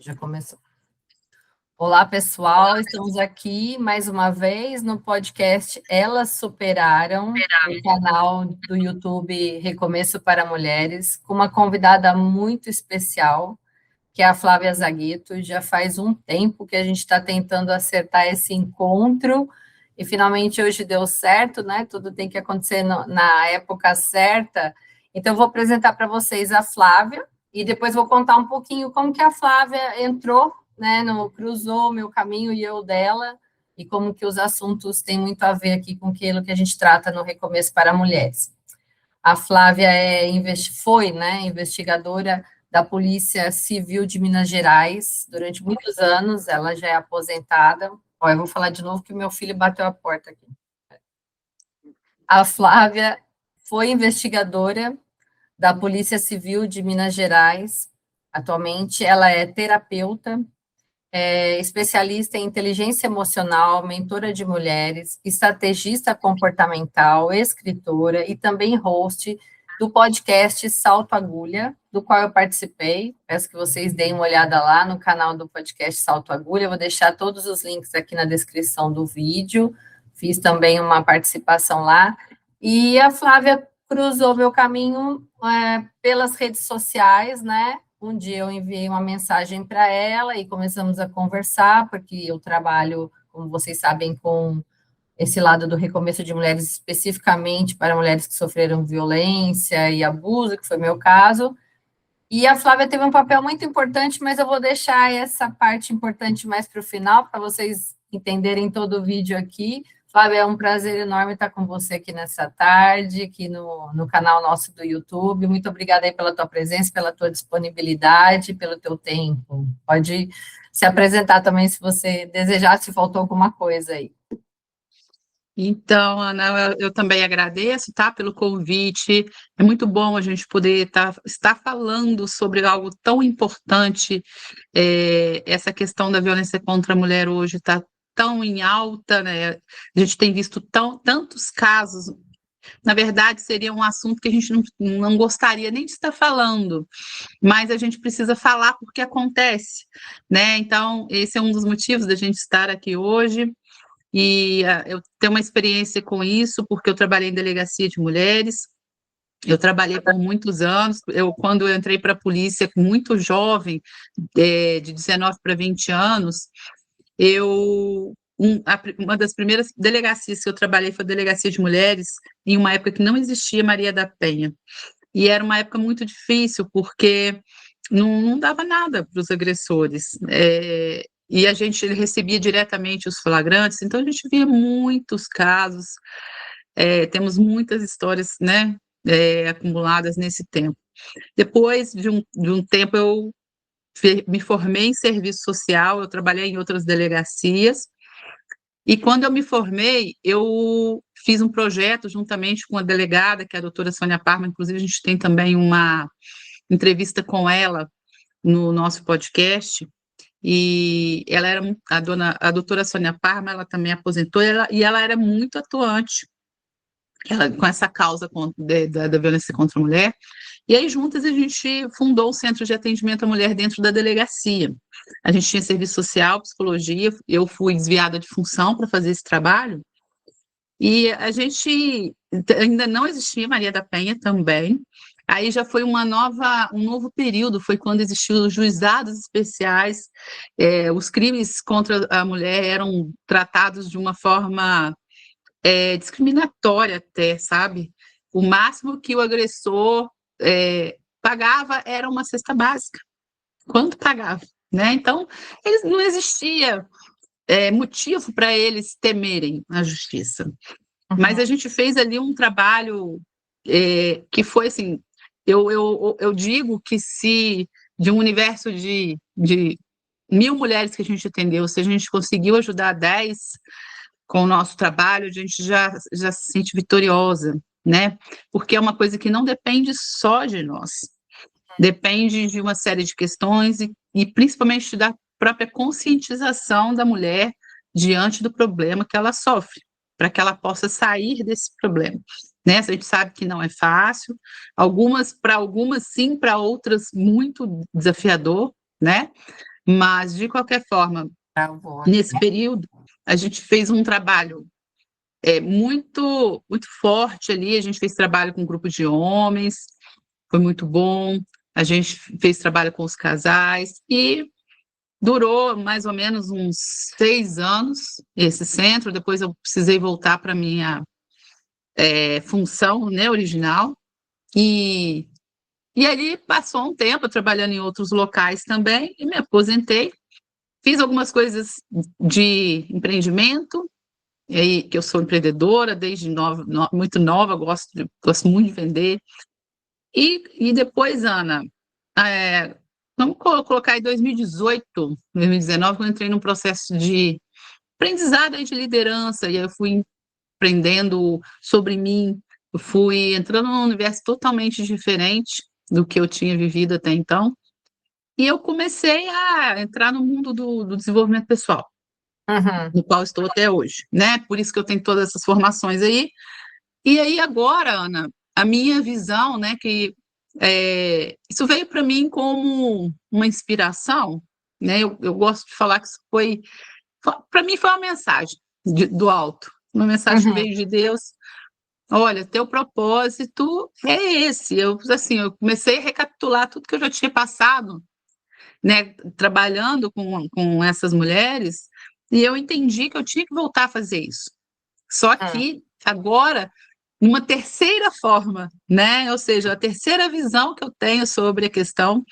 Já começou. Olá, pessoal, estamos aqui mais uma vez no podcast Elas Superaram, no canal do YouTube Recomeço para Mulheres, com uma convidada muito especial, que é a Flávia Zaguito. Já faz um tempo que a gente está tentando acertar esse encontro e finalmente hoje deu certo, né? Tudo tem que acontecer na época certa. Então, eu vou apresentar para vocês a Flávia e depois vou contar um pouquinho como que a Flávia entrou, né, cruzou o meu caminho e eu dela, e como que os assuntos têm muito a ver aqui com aquilo que a gente trata no Recomeço para Mulheres. A Flávia foi, né, investigadora da Polícia Civil de Minas Gerais durante muitos anos, ela já é aposentada. Ó, eu vou falar de novo que o meu filho bateu a porta aqui. A Flávia foi investigadora da Polícia Civil de Minas Gerais. Atualmente, ela é terapeuta, especialista em inteligência emocional, mentora de mulheres, estrategista comportamental, escritora e também host do podcast Salto Agulha, do qual eu participei. Peço que vocês deem uma olhada lá no canal do podcast Salto Agulha. Eu vou deixar todos os links aqui na descrição do vídeo. Fiz também uma participação lá. E a Flávia cruzou meu caminho pelas redes sociais, né? Um dia eu enviei uma mensagem para ela e começamos a conversar, porque eu trabalho, como vocês sabem, com esse lado do recomeço de mulheres, especificamente para mulheres que sofreram violência e abuso, que foi meu caso. E a Flávia teve um papel muito importante, mas eu vou deixar essa parte importante mais para o final, para vocês entenderem todo o vídeo aqui. Flávia, é um prazer enorme estar com você aqui nessa tarde, aqui no canal nosso do YouTube. Muito obrigada aí pela tua presença, pela tua disponibilidade, pelo teu tempo. Pode se apresentar também, se você desejar, se faltou alguma coisa aí. Então, Ana, eu também agradeço, tá, pelo convite. É muito bom a gente poder estar falando sobre algo tão importante. Essa questão da violência contra a mulher hoje está tão em alta, né? A gente tem visto tantos casos. Na verdade, seria um assunto que a gente não gostaria nem de estar falando, mas a gente precisa falar porque acontece, né? Então, esse é um dos motivos da gente estar aqui hoje. E eu tenho uma experiência com isso, porque eu trabalhei em delegacia de mulheres, eu trabalhei por muitos anos. Quando eu entrei para a polícia, muito jovem, de 19 para 20 anos, uma das primeiras delegacias que eu trabalhei foi a delegacia de mulheres, em uma época que não existia Maria da Penha. E era uma época muito difícil, porque não dava nada para os agressores. E ele recebia diretamente os flagrantes, então a gente via muitos casos, temos muitas histórias, né, acumuladas nesse tempo. Depois de um tempo, eu me formei em serviço social, eu trabalhei em outras delegacias, e quando eu me formei, eu fiz um projeto juntamente com a delegada, que é a doutora Sônia Parma. Inclusive a gente tem também uma entrevista com ela no nosso podcast, e ela era a doutora Sônia Parma, ela também aposentou, e ela era muito atuante com essa causa da violência contra a mulher. E aí, juntas, a gente fundou o Centro de Atendimento à Mulher dentro da delegacia. A gente tinha serviço social, psicologia, eu fui desviada de função para fazer esse trabalho, e a gente ainda não existia Maria da Penha também. Aí já foi um novo período, foi quando existiam os juizados especiais. Os crimes contra a mulher eram tratados de uma forma discriminatória até, sabe? O máximo que o agressor pagava era uma cesta básica. Quanto pagava, né? Então, não existia motivo para eles temerem a justiça. Mas a gente fez ali um trabalho que foi assim, eu digo que se de um universo de 1.000 mulheres que a gente atendeu, se a gente conseguiu ajudar 10 com o nosso trabalho, a gente já se sente vitoriosa, né? Porque é uma coisa que não depende só de nós, depende de uma série de questões e principalmente da própria conscientização da mulher diante do problema que ela sofre, para que ela possa sair desse problema, né? A gente sabe que não é fácil, para algumas sim, para outras muito desafiador, né? Mas, de qualquer forma, nesse período, a gente fez um trabalho muito, muito forte ali. A gente fez trabalho com um grupo de homens, foi muito bom. A gente fez trabalho com os casais e durou mais ou menos uns 6 anos esse centro. Depois eu precisei voltar para a minha função, né, original. E ali passou um tempo trabalhando em outros locais também e me aposentei. Fiz algumas coisas de empreendimento, que eu sou empreendedora desde muito nova, gosto muito de vender. E depois, Ana, vamos colocar em 2018, 2019, quando eu entrei num processo de aprendizado aí de liderança, e aí eu fui aprendendo sobre mim, eu fui entrando num universo totalmente diferente do que eu tinha vivido até então, e eu comecei a entrar no mundo do desenvolvimento pessoal, no qual estou até hoje, né? Por isso que eu tenho todas essas formações aí. E aí agora, Ana, a minha visão, né, que isso veio para mim como uma inspiração, né? Eu gosto de falar que isso para mim foi uma mensagem do alto, uma mensagem que veio de Deus. Olha, teu propósito é esse. Assim, eu comecei a recapitular tudo que eu já tinha passado, né, trabalhando com essas mulheres, e eu entendi que eu tinha que voltar a fazer isso. Só que agora, uma terceira forma, né? Ou seja, a terceira visão que eu tenho sobre a questão,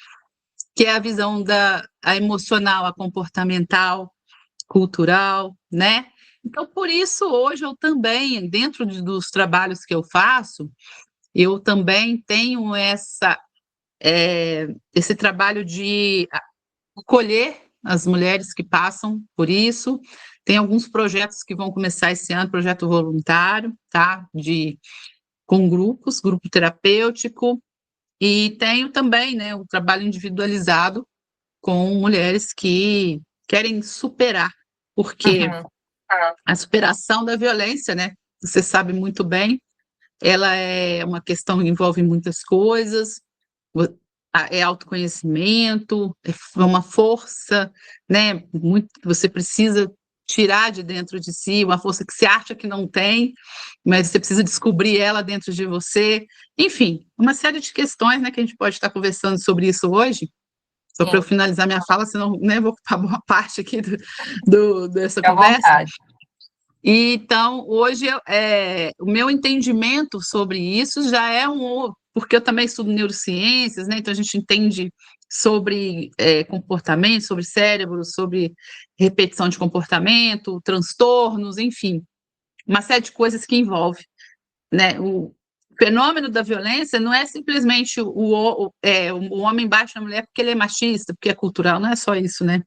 que é a visão a emocional, a comportamental, cultural, né? Então, por isso, hoje eu também, dentro dos trabalhos que eu faço, eu também tenho esse trabalho de acolher as mulheres que passam por isso. Tem alguns projetos que vão começar esse ano, projeto voluntário, tá? Com grupo terapêutico, e tenho também, né, o trabalho individualizado com mulheres que querem superar, porque a superação da violência, né, você sabe muito bem, ela é uma questão que envolve muitas coisas, é autoconhecimento, é uma força, né, muito, você precisa tirar de dentro de si, uma força que você acha que não tem, mas você precisa descobrir ela dentro de você. Enfim, uma série de questões, né, que a gente pode estar conversando sobre isso hoje, só para eu finalizar minha fala, senão, né, vou ocupar boa parte aqui dessa conversa. E, então, hoje, o meu entendimento sobre isso já é porque eu também estudo neurociências, né, então a gente entende sobre comportamento, sobre cérebro, sobre repetição de comportamento, transtornos, enfim, uma série de coisas que envolve, né? O fenômeno da violência não é simplesmente o homem bate na mulher porque ele é machista, porque é cultural, não é só isso, né?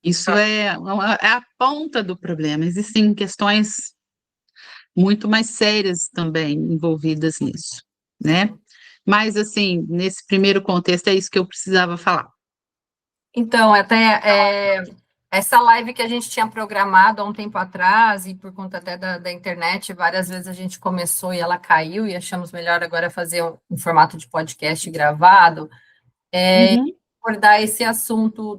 Isso é a ponta do problema. Existem questões muito mais sérias também envolvidas nisso, né? Mas, assim, nesse primeiro contexto, é isso que eu precisava falar. Então, até essa live que a gente tinha programado há um tempo atrás, e por conta até da internet, várias vezes a gente começou e ela caiu, e achamos melhor agora fazer um formato de podcast gravado, abordar esse assunto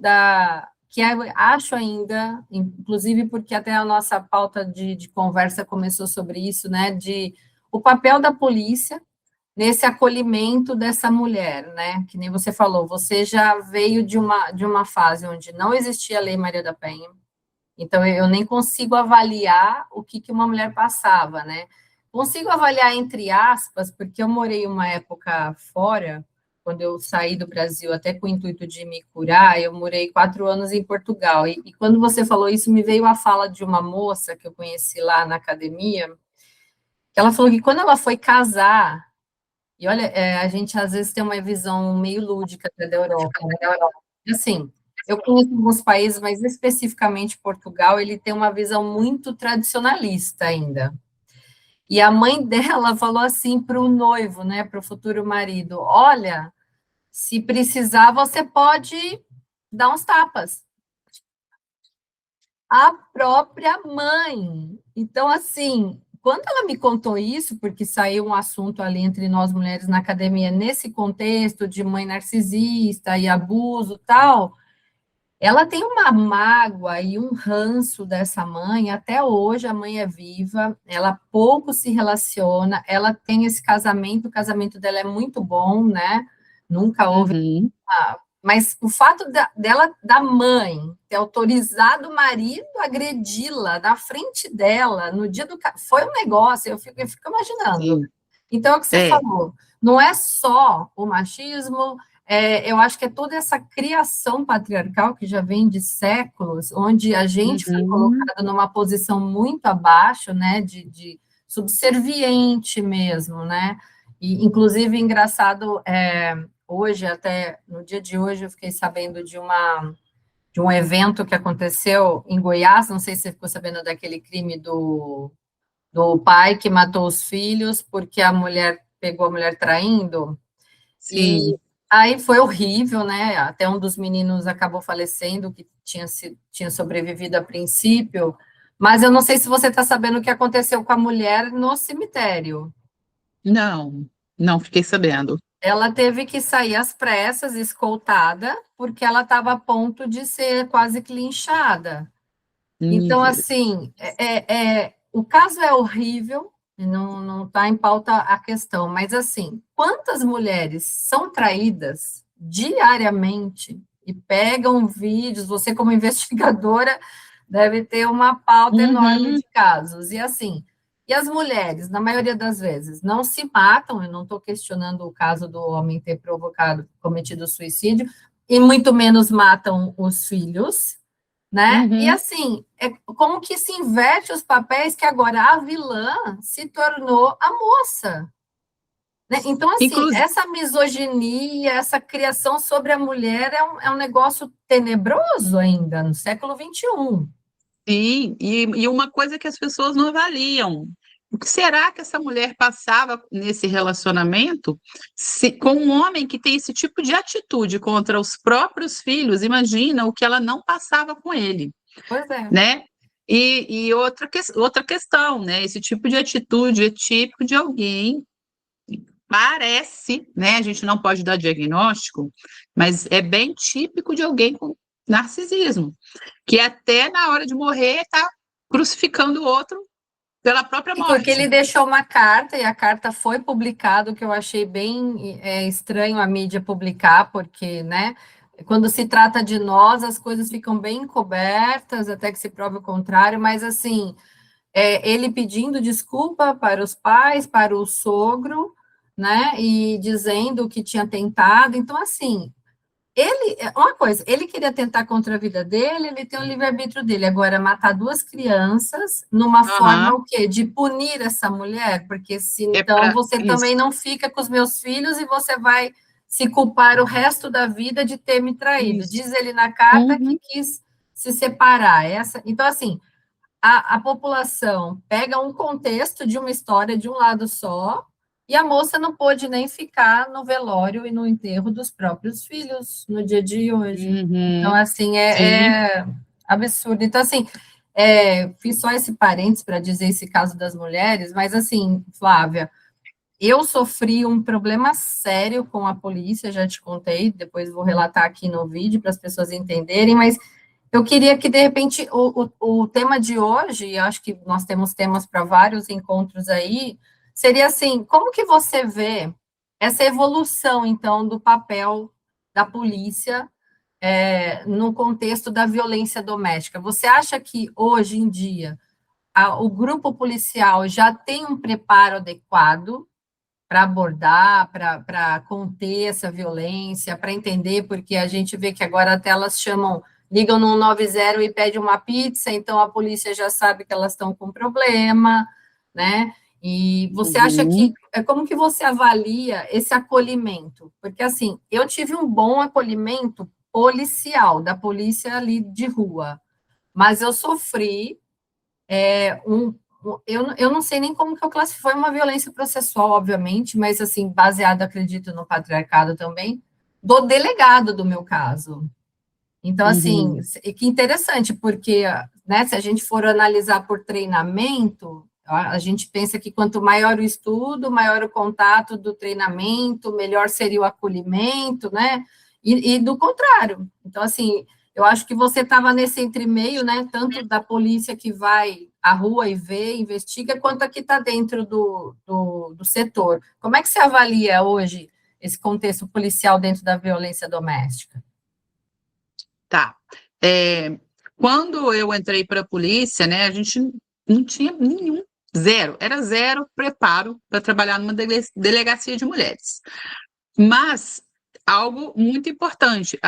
que eu acho ainda, inclusive porque até a nossa pauta de conversa começou sobre isso, né, o papel da polícia nesse acolhimento dessa mulher, né? Que nem você falou, você já veio de uma fase onde não existia a Lei Maria da Penha, então eu nem consigo avaliar o que uma mulher passava, né? Consigo avaliar entre aspas, porque eu morei uma época fora, quando eu saí do Brasil, até com o intuito de me curar, eu morei 4 anos em Portugal, e quando você falou isso, me veio a fala de uma moça que eu conheci lá na academia, que ela falou que quando ela foi casar, e olha, a gente às vezes tem uma visão meio lúdica até da Europa, né? Assim, eu conheço alguns países, mas especificamente Portugal, ele tem uma visão muito tradicionalista ainda. E a mãe dela falou assim para o noivo, né, para o futuro marido: olha, se precisar, você pode dar uns tapas. A própria mãe. Então, assim, quando ela me contou isso, porque saiu um assunto ali entre nós mulheres na academia, nesse contexto de mãe narcisista e abuso tal, ela tem uma mágoa e um ranço dessa mãe, até hoje a mãe é viva, ela pouco se relaciona, ela tem esse casamento, o casamento dela é muito bom, né? Nunca houve. Uhum. Mas o fato dela, da mãe, ter autorizado o marido a agredi-la na frente dela, no dia do. Foi um negócio, eu fico imaginando. Sim. Então, é o que você É. falou, não é só o machismo, eu acho que é toda essa criação patriarcal que já vem de séculos, onde a gente foi Uhum. colocado numa posição muito abaixo, né, de subserviente mesmo, né? E, inclusive, engraçado, hoje, até no dia de hoje, eu fiquei sabendo de um evento que aconteceu em Goiás, não sei se você ficou sabendo daquele crime do pai que matou os filhos porque a mulher pegou a mulher traindo, e Sim. aí foi horrível, né? Até um dos meninos acabou falecendo, que tinha sobrevivido a princípio, mas eu não sei se você está sabendo o que aconteceu com a mulher no cemitério. Não, não fiquei sabendo. Ela teve que sair às pressas, escoltada, porque ela estava a ponto de ser quase que linchada. Então, Deus. assim, o caso é horrível, e não está em pauta a questão, mas, assim, quantas mulheres são traídas diariamente e pegam vídeos, você, como investigadora, deve ter uma pauta enorme Uhum. de casos, e, assim, e as mulheres, na maioria das vezes, não se matam, eu não estou questionando o caso do homem ter cometido suicídio, e muito menos matam os filhos, né? E Uhum. assim, é como que se inverte os papéis que agora a vilã se tornou a moça, né? Então, assim, Inclusive, essa misoginia, essa criação sobre a mulher é um negócio tenebroso ainda, no século XXI. e uma coisa que as pessoas não avaliam. O que será que essa mulher passava nesse relacionamento com um homem que tem esse tipo de atitude contra os próprios filhos? Imagina o que ela não passava com ele, Pois é. né? E outra questão, né? Esse tipo de atitude é típico de alguém, parece, né? A gente não pode dar diagnóstico, mas é bem típico de alguém com narcisismo, que até na hora de morrer está crucificando o outro pela própria E porque morte. ele deixou uma carta, e a carta foi publicada, o que eu achei bem estranho a mídia publicar, porque, né, quando se trata de nós, as coisas ficam bem encobertas, até que se prove o contrário, mas, assim, ele pedindo desculpa para os pais, para o sogro, né, e dizendo que tinha tentado, então, assim, uma coisa, ele queria tentar contra a vida dele, ele tem o livre-arbítrio dele. Agora, matar duas crianças numa forma Aham, o quê? De punir essa mulher, porque se é então para você também isso. não fica com os meus filhos e você vai se culpar o resto da vida de ter me traído. Isso. Diz ele na carta que Uhum. quis se separar. Então, assim, a população pega um contexto de uma história de um lado só, e a moça não pôde nem ficar no velório e no enterro dos próprios filhos no dia de hoje. Então, Uhum. assim, Sim. é absurdo. Então, assim, fiz só esse parênteses para dizer esse caso das mulheres, mas, assim, Flávia, eu sofri um problema sério com a polícia, já te contei, depois vou relatar aqui no vídeo para as pessoas entenderem, mas eu queria que, de repente, o tema de hoje, e acho que nós temos temas para vários encontros aí, seria assim, como que você vê essa evolução, então, do papel da polícia no contexto da violência doméstica? Você acha que, hoje em dia, o grupo policial já tem um preparo adequado para abordar, para conter essa violência, para entender, porque a gente vê que agora até elas ligam no 90 e pedem uma pizza, então a polícia já sabe que elas estão com problema, né? E você acha que, Uhum. como que você avalia esse acolhimento? Porque, assim, eu tive um bom acolhimento policial, da polícia ali de rua, mas eu sofri eu não sei nem como que eu classifico, foi uma violência processual, obviamente, mas, assim, baseado, acredito, no patriarcado também, do delegado do meu caso. Então, assim, Uhum. que interessante, porque, né, se a gente for analisar por treinamento, a gente pensa que quanto maior o estudo, maior o contato do treinamento, melhor seria o acolhimento, né? E do contrário. Então, assim, Eu acho que você estava nesse entremeio, né? Tanto da polícia que vai à rua e vê, investiga, quanto a que está dentro do setor. Como é que você avalia hoje esse contexto policial dentro da violência doméstica? Tá. É, quando eu entrei para a polícia, né, a gente não tinha nenhum, zero, era zero preparo para trabalhar numa delegacia de mulheres. Mas algo muito importante,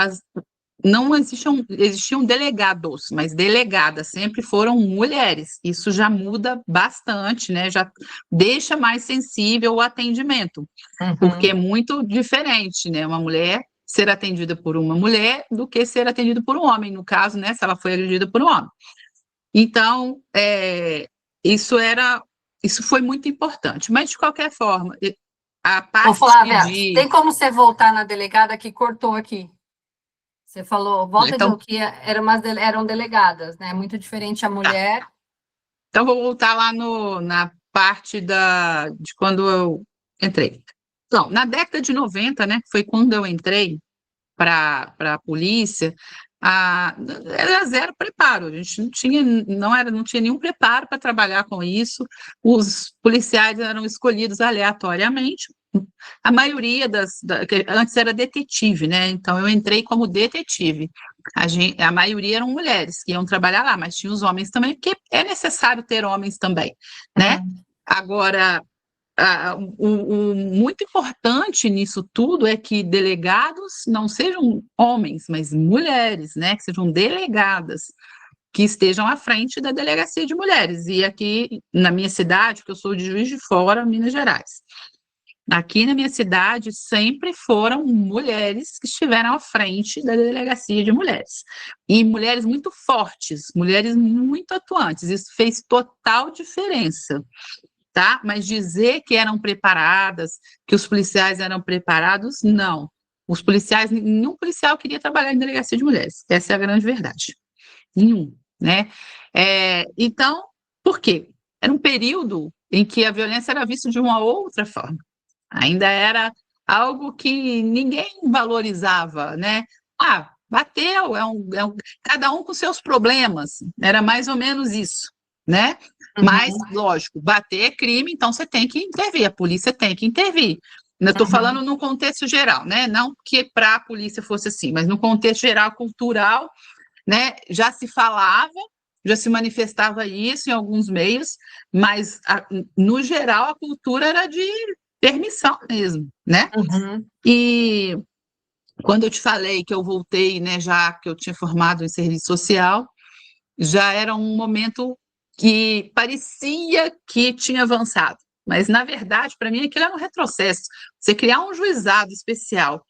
não existiam delegados, mas delegadas sempre foram mulheres. Isso já muda bastante, né? Já deixa mais sensível o atendimento, porque é muito diferente, né? Uma mulher ser atendida por uma mulher do que ser atendida por um homem, no caso, né? Se ela foi agredida por um homem. Então, isso isso foi muito importante. Mas, de qualquer forma, a Ô, parte Flávia, de... tem como você voltar na delegada que cortou aqui? Você falou, volta Então, do que eram delegadas, né? Muito diferente a tá. mulher. Então, vou voltar lá na parte de quando eu entrei. Então, na década de 90, né, foi quando eu entrei para a polícia, era zero preparo, a gente não tinha nenhum preparo para trabalhar com isso, os policiais eram escolhidos aleatoriamente, a maioria que antes era detetive, né? Então eu entrei como detetive. A maioria eram mulheres que iam trabalhar lá, mas tinha os homens também, porque é necessário ter homens também, né? Agora, o muito importante nisso tudo é que delegados não sejam homens, mas mulheres, né? Que sejam delegadas, que estejam à frente da delegacia de mulheres. E aqui na minha cidade, que eu sou de Juiz de Fora, Minas Gerais. Aqui na minha cidade sempre foram mulheres que estiveram à frente da delegacia de mulheres. E mulheres muito fortes, mulheres muito atuantes. Isso fez total diferença, tá? Mas dizer que eram preparadas, que os policiais eram preparados, não. Os policiais, nenhum policial queria trabalhar em delegacia de mulheres. Essa é a grande verdade. Nenhum, né? Então, por quê? Era um período em que a violência era vista de uma outra forma. Ainda era algo que ninguém valorizava, né? Ah, bateu, cada um com seus problemas. Era mais ou menos isso, né? Mas, lógico, bater é crime, então você tem que intervir, a polícia tem que intervir. Eu estou falando no contexto geral, né? Não que para a polícia fosse assim, mas no contexto geral, cultural, né? Já se falava, já se manifestava isso em alguns meios, mas no geral a cultura era de permissão mesmo, né? E quando eu te falei que eu voltei, né, já que eu tinha formado em serviço social, já era um momento que parecia que tinha avançado, mas na verdade, para mim, aquilo era um retrocesso. Você criar um juizado especial,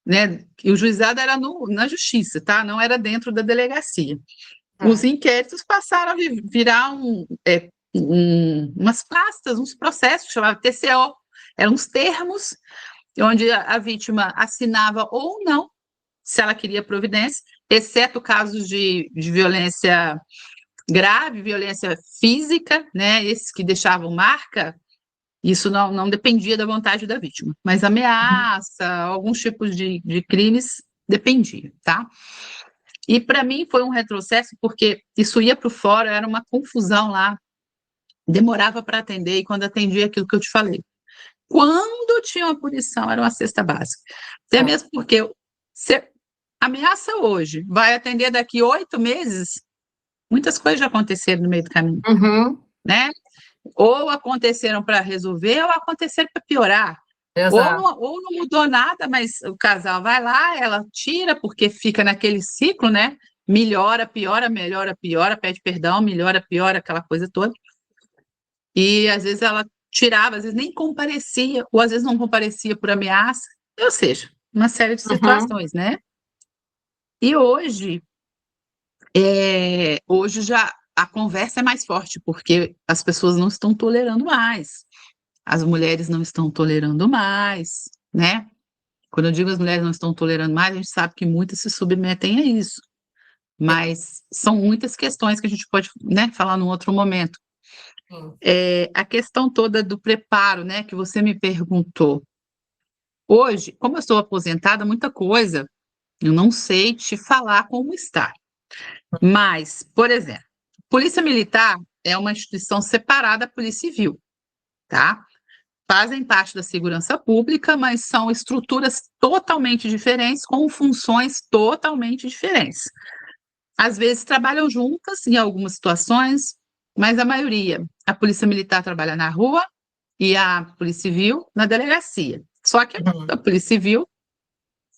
né? E o juizado era na justiça, tá? Não era dentro da delegacia. Os inquéritos passaram a virar umas pastas, uns processos que chamava TCO, eram uns termos onde a vítima assinava ou não, se ela queria providência, exceto casos de violência grave, violência física, né? Esses que deixavam marca, isso não dependia da vontade da vítima, mas ameaça, alguns tipos de crimes dependia, tá? E para mim foi um retrocesso, porque isso ia para o fórum, era uma confusão lá, demorava para atender, e quando atendia aquilo que eu te falei. Quando tinha uma punição, era uma cesta básica. Até mesmo porque você ameaça hoje, vai atender daqui 8 meses, muitas coisas já aconteceram no meio do caminho, né? Ou aconteceram para resolver, ou aconteceram para piorar. Ou não mudou nada, mas o casal vai lá, ela tira, porque fica naquele ciclo, né? Melhora, piora, melhora, piora, pede perdão, melhora, piora, aquela coisa toda. E às vezes ela tirava, às vezes nem comparecia, ou às vezes não comparecia por ameaça, ou seja, uma série de situações, né? E hoje já a conversa é mais forte, porque as pessoas não estão tolerando mais, as mulheres não estão tolerando mais, né? Quando eu digo as mulheres não estão tolerando mais, a gente sabe que muitas se submetem a isso, mas são muitas questões que a gente pode, né, falar num outro momento. A questão toda do preparo, né, que você me perguntou. Hoje, como eu sou aposentada, muita coisa Eu não sei te falar como está. Mas, por exemplo, Polícia Militar é uma instituição separada da Polícia Civil, tá? Fazem parte da segurança pública, mas são estruturas totalmente diferentes, com funções totalmente diferentes. Às vezes trabalham juntas em algumas situações, mas a maioria, a Polícia Militar trabalha na rua e a Polícia Civil na delegacia. Só que a Polícia Civil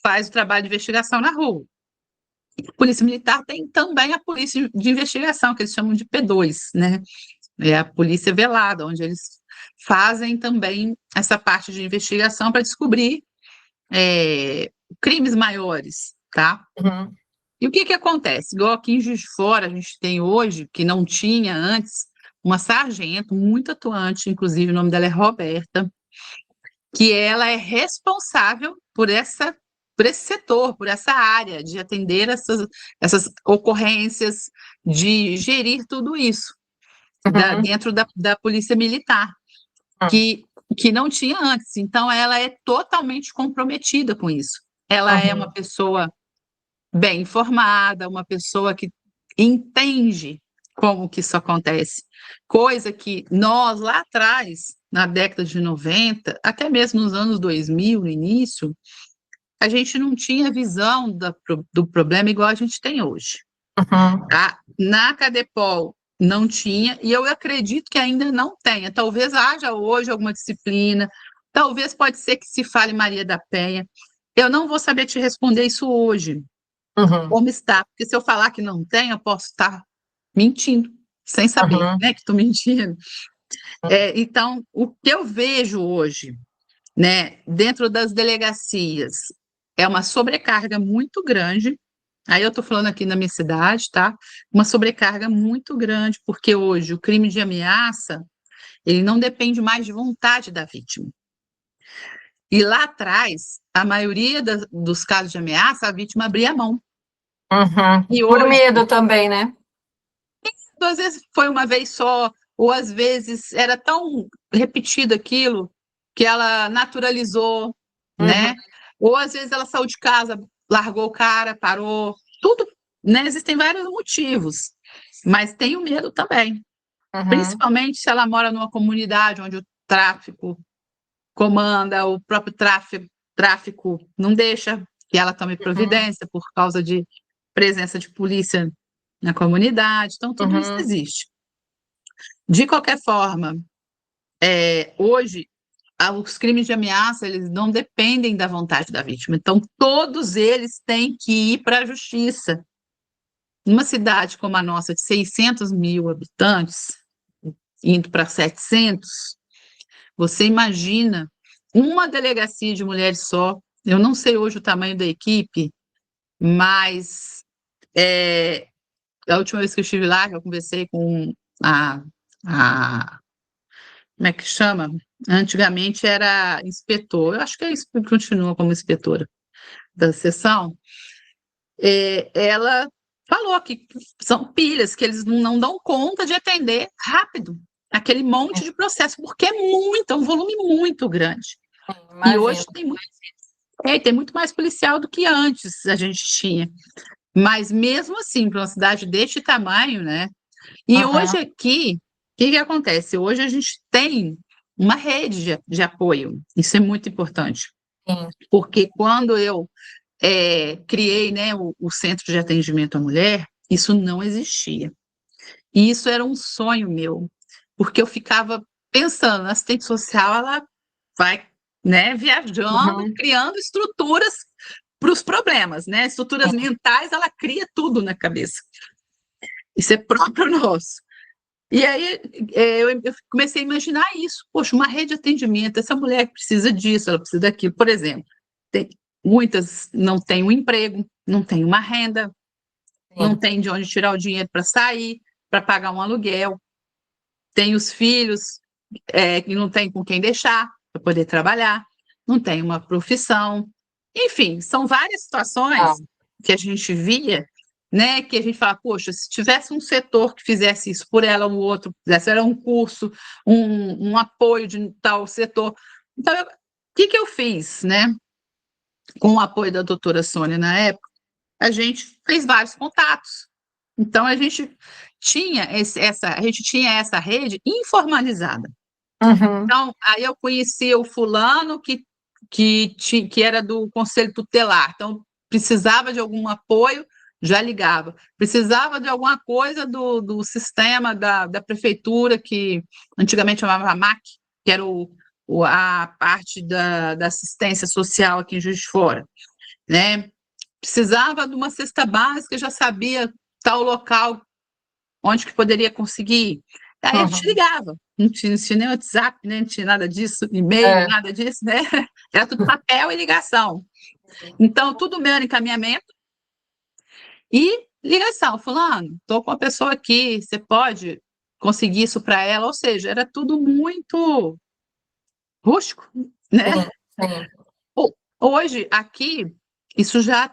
faz o trabalho de investigação na rua. A Polícia Militar tem também a Polícia de Investigação, que eles chamam de P2, né? É a Polícia Velada, onde eles fazem também essa parte de investigação para descobrir crimes maiores, tá? Uhum. E o que acontece? Igual aqui em Juiz de Fora, a gente tem hoje, que não tinha antes, uma sargento muito atuante, inclusive o nome dela é Roberta, que ela é responsável por esse setor, por essa área, de atender essas ocorrências, de gerir tudo isso Uhum. dentro da Polícia Militar, que não tinha antes. Então, ela é totalmente comprometida com isso. Ela é uma pessoa bem informada, uma pessoa que entende como que isso acontece. Coisa que nós, lá atrás, na década de 90, até mesmo nos anos 2000, no início, a gente não tinha visão do problema igual a gente tem hoje. Uhum. Tá? Na Cadepol não tinha, e eu acredito que ainda não tenha. Talvez haja hoje alguma disciplina, talvez pode ser que se fale Maria da Penha. Eu não vou saber te responder isso hoje, Uhum. como está, porque se eu falar que não tem, eu posso estar mentindo, sem saber, Uhum. né, que estou mentindo. Então, o que eu vejo hoje, né, dentro das delegacias, é uma sobrecarga muito grande. Aí eu estou falando aqui na minha cidade, tá? Uma sobrecarga muito grande, porque hoje o crime de ameaça, ele não depende mais de vontade da vítima. E lá atrás, a maioria dos casos de ameaça, a vítima abria a mão. E Por hoje, medo também, né? às vezes foi uma vez só, ou às vezes era tão repetido aquilo que ela naturalizou, Uhum. né? Ou às vezes ela saiu de casa, largou o cara, parou, tudo, né? Existem vários motivos, mas tem o medo também, Uhum. principalmente se ela mora numa comunidade onde o tráfico comanda, o próprio tráfico não deixa que ela tome Uhum. providência por causa de presença de polícia na comunidade, então tudo isso Uhum. existe. De qualquer forma, hoje os crimes de ameaça eles não dependem da vontade da vítima, então todos eles têm que ir para a justiça. Numa cidade como a nossa, de 600 mil habitantes, indo para 700, você imagina uma delegacia de mulheres só. Eu não sei hoje o tamanho da equipe, mas a última vez que eu estive lá, que eu conversei com a como é que chama? Antigamente era inspetor, eu acho que continua como inspetora da seção. Ela falou que são pilhas, que eles não dão conta de atender rápido aquele monte de processo, porque é um volume muito grande. E hoje Imagino. tem muito mais policial do que antes a gente tinha. Mas mesmo assim, para uma cidade deste tamanho, né? E hoje Uhum. aqui, o que acontece? Hoje a gente tem uma rede de apoio. Isso é muito importante. Sim. Porque quando eu criei, né, o Centro de Atendimento à Mulher, isso não existia. E isso era um sonho meu, porque eu ficava pensando, a assistente social, ela vai, né, viajando, Uhum. criando estruturas para os problemas, né? Estruturas Sim. mentais, ela cria tudo na cabeça. Isso é próprio nosso. E aí eu comecei a imaginar isso. Poxa, uma rede de atendimento, essa mulher precisa disso, ela precisa daquilo. Por exemplo, muitas não têm um emprego, não têm uma renda, não Sim. têm de onde tirar o dinheiro para sair, para pagar um aluguel, tem os filhos que não tem com quem deixar para poder trabalhar, não tem uma profissão. Enfim, são várias situações Ah. que a gente via, né, que a gente fala, poxa, se tivesse um setor que fizesse isso por ela, o outro fizesse, era um curso, um apoio de tal setor. Então, o que eu fiz, né, com o apoio da doutora Sônia na época? a gente fez vários contatos. Então, a gente tinha essa rede informalizada. Uhum. Então, aí eu conhecia o fulano que era do Conselho Tutelar. Então, precisava de algum apoio, já ligava. Precisava de alguma coisa do sistema da prefeitura, que antigamente chamava MAC, que era a parte da assistência social aqui em Juiz de Fora, né? Precisava de uma cesta básica, já sabia tal local onde que poderia conseguir. Aí a gente Uhum. ligava, não tinha nem WhatsApp, né? Não tinha nada disso, e-mail, É. nada disso, né? Era tudo papel e ligação. Então, tudo meu era encaminhamento e ligação. Fulano, estou com a pessoa aqui, você pode conseguir isso para ela? Ou seja, era tudo muito rústico, né? Sim, sim. Hoje, aqui, isso já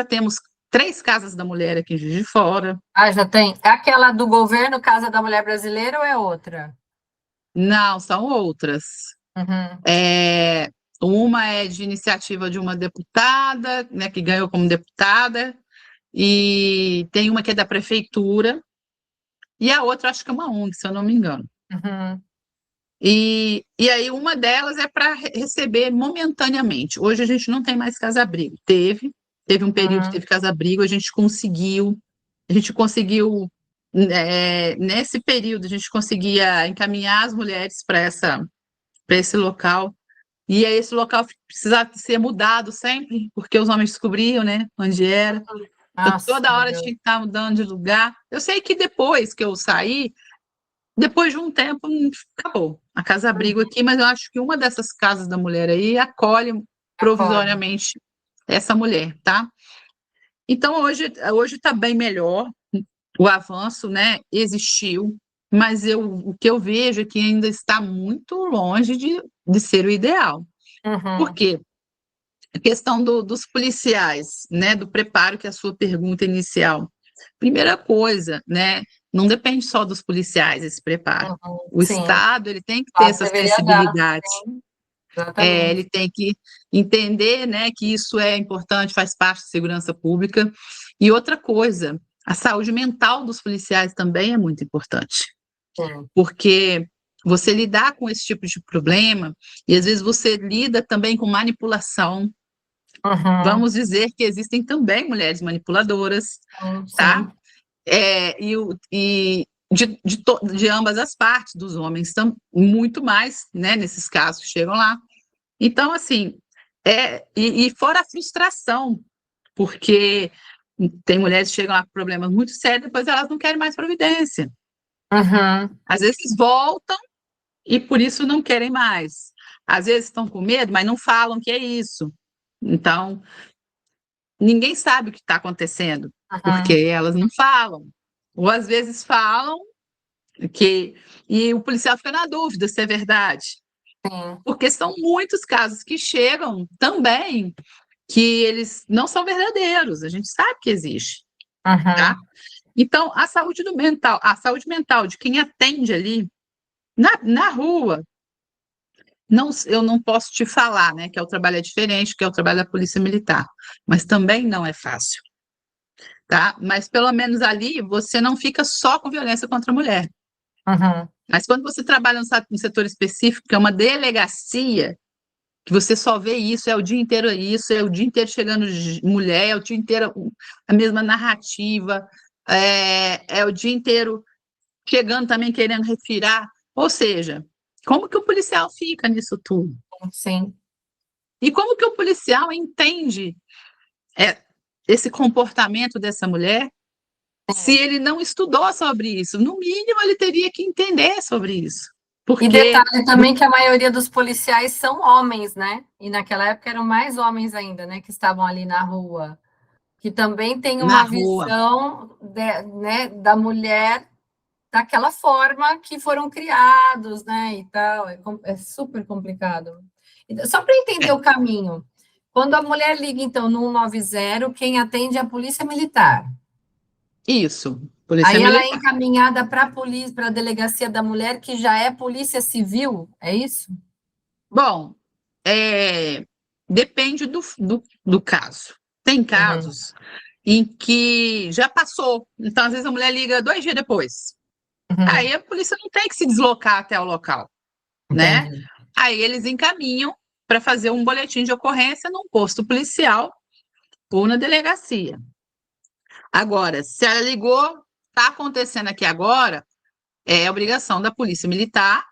temos 3 casas da mulher aqui em Juiz de Fora. Ah, já tem. É aquela do governo Casa da Mulher Brasileira ou é outra? Não, são outras. Uhum. É, uma é de iniciativa de uma deputada, né, que ganhou como deputada, e tem uma que é da prefeitura, e a outra acho que é uma ONG, se eu não me engano. Uhum. E aí uma delas é para receber momentaneamente. Hoje a gente não tem mais casa-abrigo. Teve um período que Uhum. teve casa-abrigo, a gente conseguiu, nesse período, a gente conseguia encaminhar as mulheres para esse local. E aí esse local precisava ser mudado sempre, porque os homens descobriam, né, onde era. Então, Nossa, toda meu hora Deus. tinha que estar mudando de lugar. Eu sei que depois que eu saí, depois de um tempo, acabou a casa-abrigo Uhum. aqui, mas eu acho que uma dessas casas da mulher aí acolhe Acolhe. provisoriamente essa mulher, tá? Então, hoje está bem melhor, o avanço, né, existiu, mas o que eu vejo é que ainda está muito longe de ser o ideal. Por Uhum. quê? A questão dos policiais, né, do preparo, que é a sua pergunta inicial. Primeira coisa, né, não depende só dos policiais esse preparo. Uhum. O Sim, Estado ele tem que ter claro, essa deveria dar. sensibilidade, ele Exatamente. tem que entender, né, que isso é importante, faz parte da segurança pública. E outra coisa, a saúde mental dos policiais também é muito importante, Sim. porque você lidar com esse tipo de problema, e às vezes você lida também com manipulação. Uhum. Vamos dizer que existem também mulheres manipuladoras, Sim, tá? sim. De ambas as partes, dos homens muito mais, né, nesses casos que chegam lá. Então, assim, e fora a frustração, porque tem mulheres que chegam lá com problemas muito sérios, depois elas não querem mais providência. Uhum. Às vezes voltam e por isso não querem mais. Às vezes estão com medo, mas não falam que é isso. Então, ninguém sabe o que está acontecendo, porque Uhum. elas não falam. Ou às vezes falam e o policial fica na dúvida se é verdade. Sim. Porque são muitos casos que chegam também que eles não são verdadeiros, a gente sabe que existe, tá? Uhum. Então, a saúde mental de quem atende ali na rua, não, eu não posso te falar, né, que o trabalho é diferente, que é o trabalho da polícia militar, mas também não é fácil, tá? Mas pelo menos ali você não fica só com violência contra a mulher. Uhum. Mas quando você trabalha num setor específico, que é uma delegacia, que você só vê isso, é o dia inteiro isso, é o dia inteiro chegando mulher, é o dia inteiro a mesma narrativa, é o dia inteiro chegando também querendo refirar. Ou seja, como que o policial fica nisso tudo? Sim. E como que o policial entende é, esse comportamento dessa mulher se Sim. ele não estudou sobre isso? No mínimo, ele teria que entender sobre isso. E Porque detalhe também que a maioria dos policiais são homens, né? E naquela época eram mais homens ainda, né? Que estavam ali na rua. Que também tem na uma rua, visão, né, da mulher daquela forma que foram criados, né? E tal. É super complicado. Só para entender é, o caminho. Quando a mulher liga, então, no 190, quem atende é a Polícia Militar. isso, polícia Aí ela é militar. encaminhada para a polícia, para a delegacia da mulher, que já é Polícia Civil, é isso? Bom, depende do caso. Tem Uhum. casos em que já passou. Então, às vezes, a mulher liga 2 dias depois. Uhum. Aí a polícia não tem que se deslocar até o local, né? Entendi. Aí eles encaminham para fazer um boletim de ocorrência num posto policial ou na delegacia. Agora, se ela ligou, está acontecendo aqui agora, é obrigação da polícia militar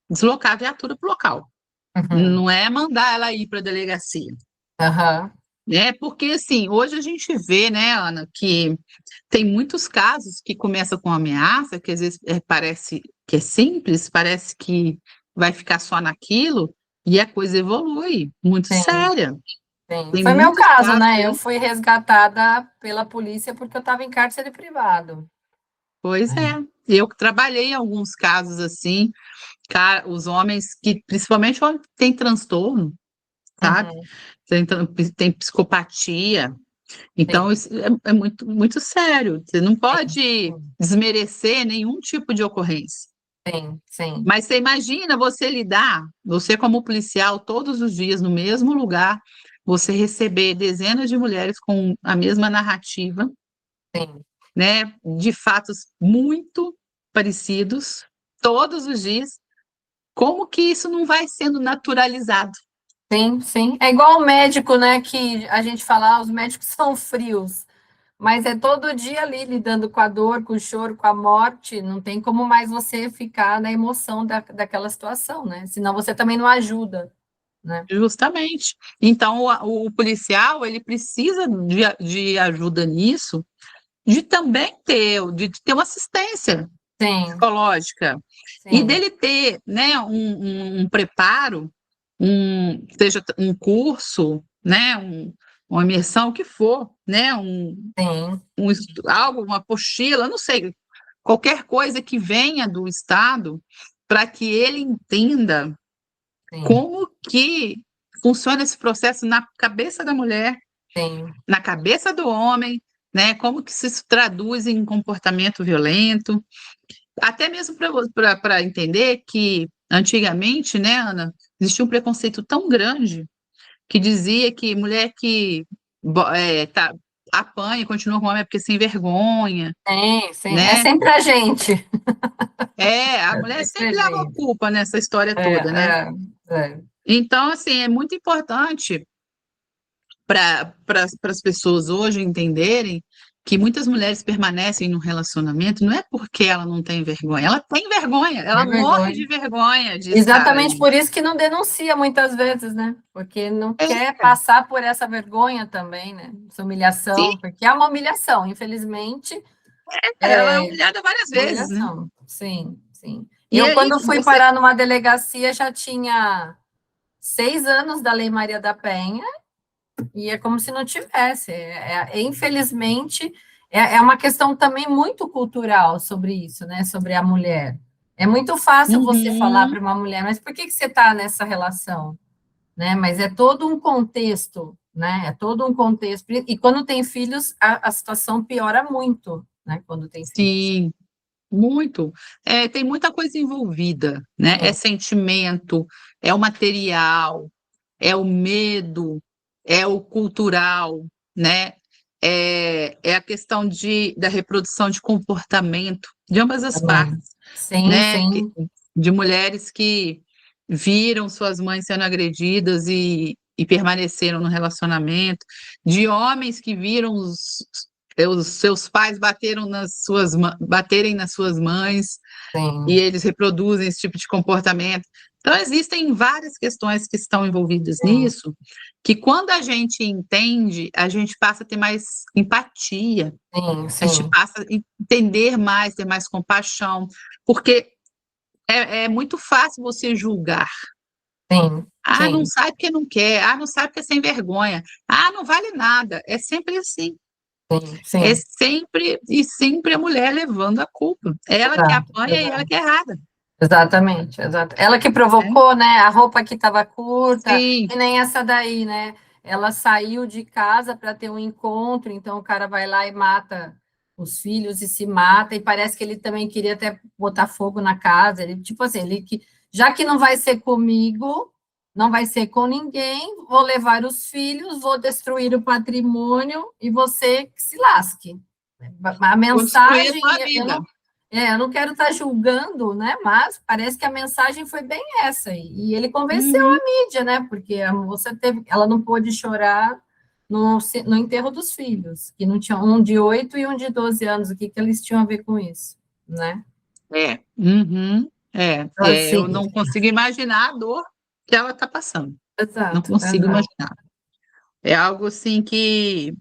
deslocar a viatura para o local. Uhum. Não é mandar ela ir para a delegacia. Aham. Né? Porque, assim, hoje a gente vê, né, Ana, que tem muitos casos que começam com ameaça, que às vezes parece que é simples, parece que vai ficar só naquilo, e a coisa evolui, muito Sim, séria. sim. Tem Foi meu muitos caso, casos né? Eu aí. fui resgatada pela polícia porque eu estava em cárcere privado. Pois é. Eu trabalhei em alguns casos assim, os homens que, principalmente, homem que tem transtorno, sabe? Uhum. Tem psicopatia. Então, Sim, isso é muito, muito sério. Você não sim, pode desmerecer nenhum tipo de ocorrência. sim, sim, Mas você imagina você lidar, você como policial, todos os dias no mesmo lugar, você receber dezenas de mulheres com a mesma narrativa, sim. né, de fatos muito parecidos, todos os dias. Como que isso não vai sendo naturalizado? Sim, sim. É igual o médico, né? Que a gente fala, os médicos são frios, mas é todo dia ali lidando com a dor, com o choro, com a morte. Não tem como mais você ficar na emoção daquela situação, né? Senão você também não ajuda, né? Justamente. Então, o policial, ele precisa de ajuda nisso, de também de ter uma assistência Sim, psicológica e sim, dele ter, né, um preparo, seja um curso, né, uma imersão, o que for, né, sim, algo, uma apostila, não sei, qualquer coisa que venha do Estado para que ele entenda sim, como que funciona esse processo na cabeça da mulher, sim. na cabeça do homem, né? Como que isso traduz em comportamento violento, até mesmo para entender que antigamente, né, Ana, existia um preconceito tão grande que dizia que mulher que apanha, continua com homem é porque sem vergonha, Sim, sim. É né? sempre a gente. A É mulher sempre a sempre leva a gente. culpa nessa história É, toda, né? é, é. Então, assim, é muito importante para as pessoas hoje entenderem que muitas mulheres permanecem no relacionamento não é porque ela não tem vergonha, ela tem vergonha, ela É morre vergonha. de vergonha de estar Exatamente ali. por isso que não denuncia muitas vezes, né? Porque não É, quer passar por essa vergonha também, né? Essa sim, humilhação, porque é uma humilhação, infelizmente, ela é humilhada várias vezes, né? humilhação. Sim, sim. E Eu, aí quando fui você. parar numa delegacia, já tinha 6 anos da Lei Maria da Penha, e é como se não tivesse. Infelizmente, é uma questão também muito cultural sobre isso, né? Sobre a mulher. É muito fácil você falar Uhum, para uma mulher, mas por que você está nessa relação? Né? Mas é todo um contexto, né? É todo um contexto. E quando tem filhos, a situação piora muito, né? Quando tem filhos. sim, muito. Tem muita coisa envolvida, né? É Sim, sentimento, é o material, é o medo, é o cultural, né? É a questão da reprodução de comportamento de ambas as também. partes, Sim, né? sim, De mulheres que viram suas mães sendo agredidas e permaneceram no relacionamento, de homens que viram os seus pais baterem nas suas mães e sim, eles reproduzem esse tipo de comportamento. Então, existem várias questões que estão envolvidas sim, nisso, que quando a gente entende, a gente passa a ter mais empatia, sim, a gente sim, passa a entender mais, ter mais compaixão, porque é muito fácil você julgar. sim, Ah, não sim, sabe porque não quer, ah, não sabe porque é sem vergonha, ah, não vale nada. É sempre assim. sim, É sim. sempre e sempre a mulher levando a culpa. É ela que Exato, apanha e ela exato. que é errada. Exatamente, exato. Ela que Né? provocou, né? A roupa que estava curta, Sim, e nem essa daí, né? Ela saiu de casa para ter um encontro, então o cara vai lá e mata os filhos e se mata, e parece que ele também queria até botar fogo na casa. Ele, tipo assim, já que não vai ser comigo, não vai ser com ninguém, vou levar os filhos, vou destruir o patrimônio e você que se lasque. A Vou destruir a mensagem, tua eu vida. não, eu não quero estar julgando, né? Mas parece que a mensagem foi bem essa. E ele convenceu Uhum. a mídia, né? Porque a moça ela não pôde chorar no enterro dos filhos, que não tinha um de 8 e um de 12 anos. O que eles tinham a ver com isso, né? Uhum. Então, Eu assim, não consigo imaginar a dor que ela está passando. Não exato, consigo exato. imaginar. É algo assim que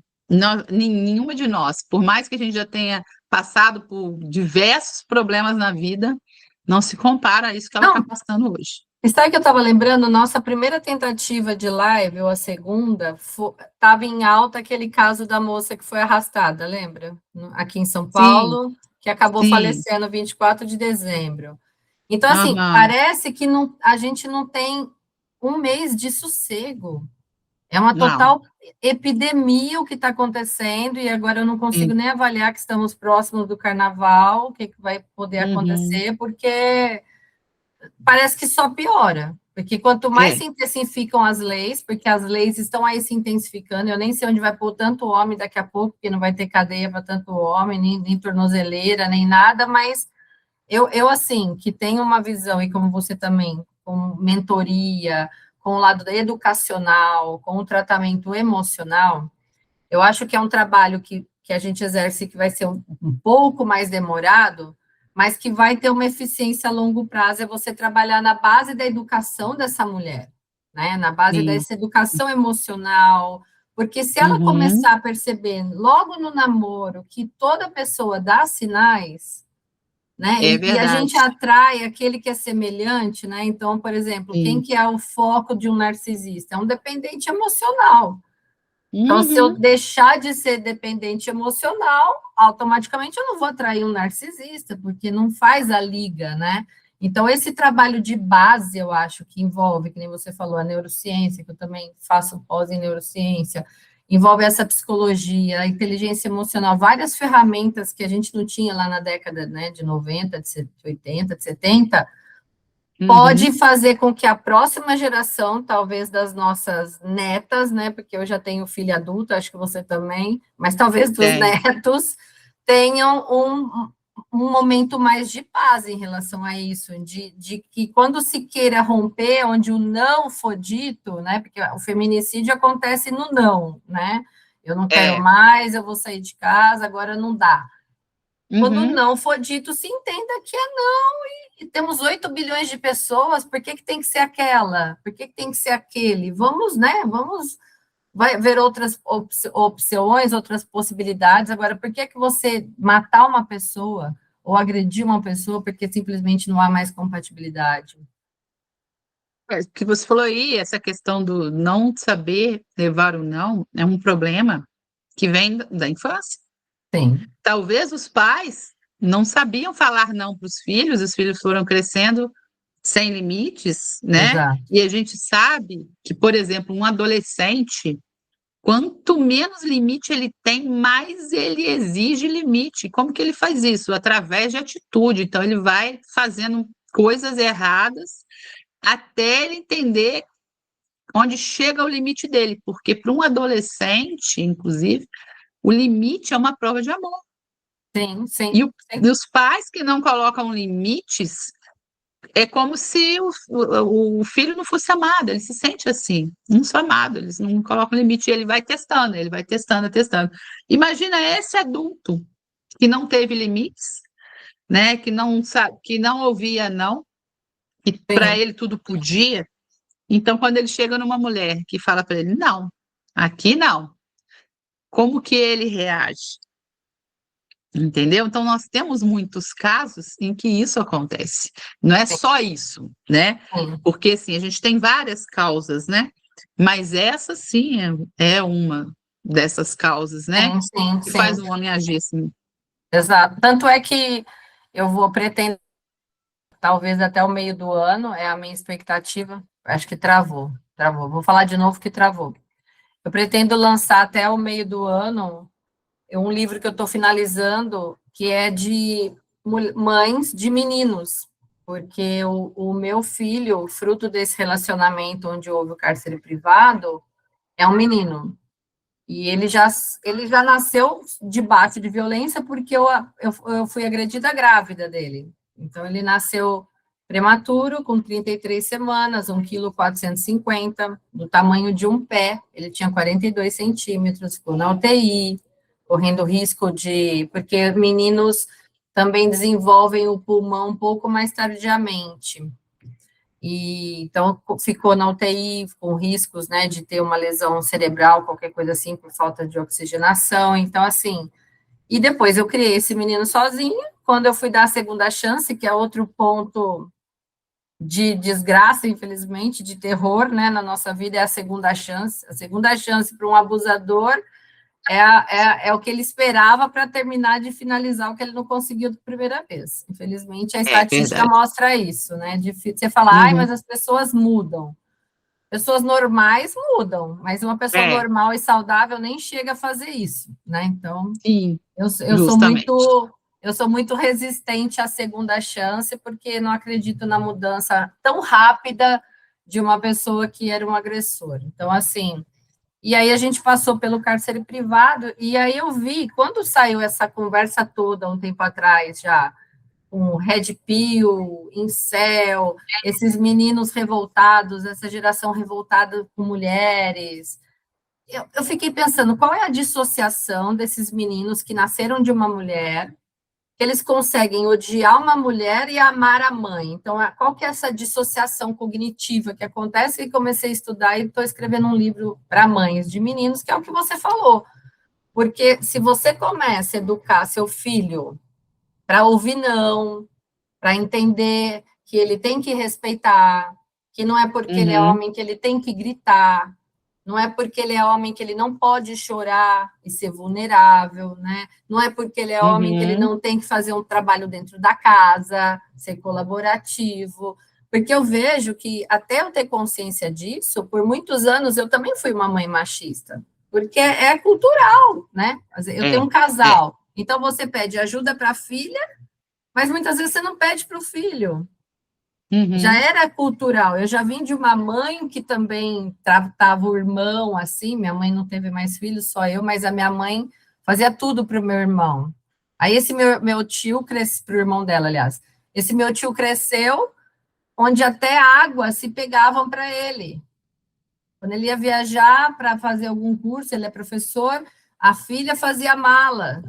nenhuma de nós, por mais que a gente já tenha passado por diversos problemas na vida, não se compara a isso que ela está Não, passando hoje. sabe que eu estava lembrando, nossa primeira tentativa de live, ou a segunda, estava em alta aquele caso da moça que foi arrastada, lembra? Aqui em São Sim, Paulo, que acabou sim. falecendo 24 de dezembro. Então, assim, Aham. parece que não, a gente não tem um mês de sossego. É uma Não. total epidemia o que está acontecendo, e agora eu não consigo Sim. nem avaliar que estamos próximos do carnaval, o que vai poder Uhum. acontecer, porque parece que só piora. Porque quanto mais É. se intensificam as leis, porque as leis estão aí se intensificando, eu nem sei onde vai pôr tanto homem daqui a pouco, porque não vai ter cadeia para tanto homem, nem tornozeleira, nem nada, mas eu, assim, que tenho uma visão, e como você também, com mentoria, com o lado educacional, com o tratamento emocional, eu acho que é um trabalho que a gente exerce que vai ser um pouco mais demorado, mas que vai ter uma eficiência a longo prazo, é você trabalhar na base da educação dessa mulher, né? Na base Sim. dessa educação emocional, porque se ela Uhum. começar a perceber logo no namoro que toda pessoa dá sinais, né? É E a gente verdade. atrai aquele que é semelhante, né? Então, por exemplo, quem Sim. que é o foco de um narcisista? É um dependente emocional. Então, se eu Uhum. deixar de ser dependente emocional, automaticamente eu não vou atrair um narcisista, porque não faz a liga, né? Então, esse trabalho de base, eu acho que envolve, que nem você falou, a neurociência, que eu também faço pós em neurociência, envolve essa psicologia, a inteligência emocional, várias ferramentas que a gente não tinha lá na década, né, de 90, de 80, de 70, pode Uhum. fazer com que a próxima geração, talvez das nossas netas, né, porque eu já tenho filho adulto, acho que você também, mas talvez dos Tem. netos, tenham um momento mais de paz em relação a isso, de que quando se queira romper, onde o não for dito, né, porque o feminicídio acontece no não, né, eu não quero É. mais, eu vou sair de casa, agora não dá. Quando Uhum. não for dito, se entenda que é não, e temos 8 bilhões de pessoas, por que tem que ser aquela? Por que tem que ser aquele? Vamos, né? Vamos vai ver outras opções, outras possibilidades. Agora, por que você matar uma pessoa ou agredir uma pessoa porque simplesmente não há mais compatibilidade? O que você falou aí, essa questão do não saber levar o não, é um problema que vem da infância. Sim, Talvez os pais não sabiam falar não para os filhos foram crescendo sem limites, né? exato. E a gente sabe que, por exemplo, um adolescente, quanto menos limite ele tem, mais ele exige limite. Como que ele faz isso? Através de atitude. Então, ele vai fazendo coisas erradas até ele entender onde chega o limite dele, porque para um adolescente, inclusive, o limite é uma prova de amor. Sim, E, sim, e sim, os pais que não colocam limites, é como se o filho não fosse amado, ele se sente assim, não sou amado, eles não colocam limite, e ele vai testando, testando. Imagina esse adulto que não teve limites, né, que não sabe, que não ouvia não, que para sim. ele tudo podia. Então, quando ele chega numa mulher que fala para ele, não, aqui não, como que ele reage? Entendeu? Então, nós temos muitos casos em que isso acontece. Não é só isso, né? Sim, Porque, assim, a gente tem várias causas, né? Mas essa, sim, é uma dessas causas, né? sim, sim, Que faz sim, o homem agir assim. exato. Tanto é que eu vou pretender talvez até o meio do ano, é a minha expectativa. Acho que travou, travou. Vou falar de novo que travou. Eu pretendo lançar até o meio do ano um livro que eu estou finalizando, que é de mães de meninos. porque o meu filho, fruto desse relacionamento onde houve o cárcere privado, é um menino. E ele já nasceu debaixo de violência porque eu fui agredida grávida dele. Então, ele nasceu prematuro, com 33 semanas, 1,450 kg, do tamanho de um pé. Ele tinha 42 centímetros, ficou na UTI, correndo risco de... Porque meninos também desenvolvem o pulmão um pouco mais tardiamente. E então ficou na UTI com riscos, né, de ter uma lesão cerebral, qualquer coisa assim, por falta de oxigenação. Então, assim, e depois eu criei esse menino sozinha. Quando eu fui dar a segunda chance, que é outro ponto de desgraça, infelizmente, de terror, né, na nossa vida, é a segunda chance. A segunda chance para um abusador é o que ele esperava para terminar de finalizar o que ele não conseguiu da primeira vez. Infelizmente, a É estatística verdade. mostra isso, né? Você falar, ai, Uhum. mas as pessoas mudam. Pessoas normais mudam, mas uma pessoa É, normal e saudável nem chega a fazer isso, né? Então, sim, eu sou justamente. muito resistente à segunda chance, porque não acredito na mudança tão rápida de uma pessoa que era um agressor. Então, assim, e aí a gente passou pelo cárcere privado, e aí eu vi, quando saiu essa conversa toda, um tempo atrás já, com Red Pill, Incel, esses meninos revoltados, essa geração revoltada com mulheres, eu fiquei pensando, qual é a dissociação desses meninos que nasceram de uma mulher, que eles conseguem odiar uma mulher e amar a mãe. Então, qual que é essa dissociação cognitiva que acontece? E comecei a estudar e estou escrevendo um livro para mães de meninos, que é o que você falou. Porque se você começa a educar seu filho para ouvir não, para entender que ele tem que respeitar, que não é porque ele é Uhum, homem que ele tem que gritar, não é porque ele é homem que ele não pode chorar e ser vulnerável, né? Não é porque ele é homem que ele uhum, não tem que fazer um trabalho dentro da casa, ser colaborativo. Porque eu vejo que, até eu ter consciência disso, por muitos anos eu também fui uma mãe machista. Porque é cultural, né? Eu tenho é, um é. casal, então você pede ajuda para a filha, mas muitas vezes você não pede para o filho. Já Uhum, era cultural. Eu já vim de uma mãe que também tratava o irmão assim. Minha mãe não teve mais filhos, só eu, mas a minha mãe fazia tudo para o meu irmão. Aí esse meu tio cresceu, para o irmão dela, aliás. Esse meu tio cresceu onde até água se pegavam para ele. Quando ele ia viajar para fazer algum curso, ele é professor, a filha fazia mala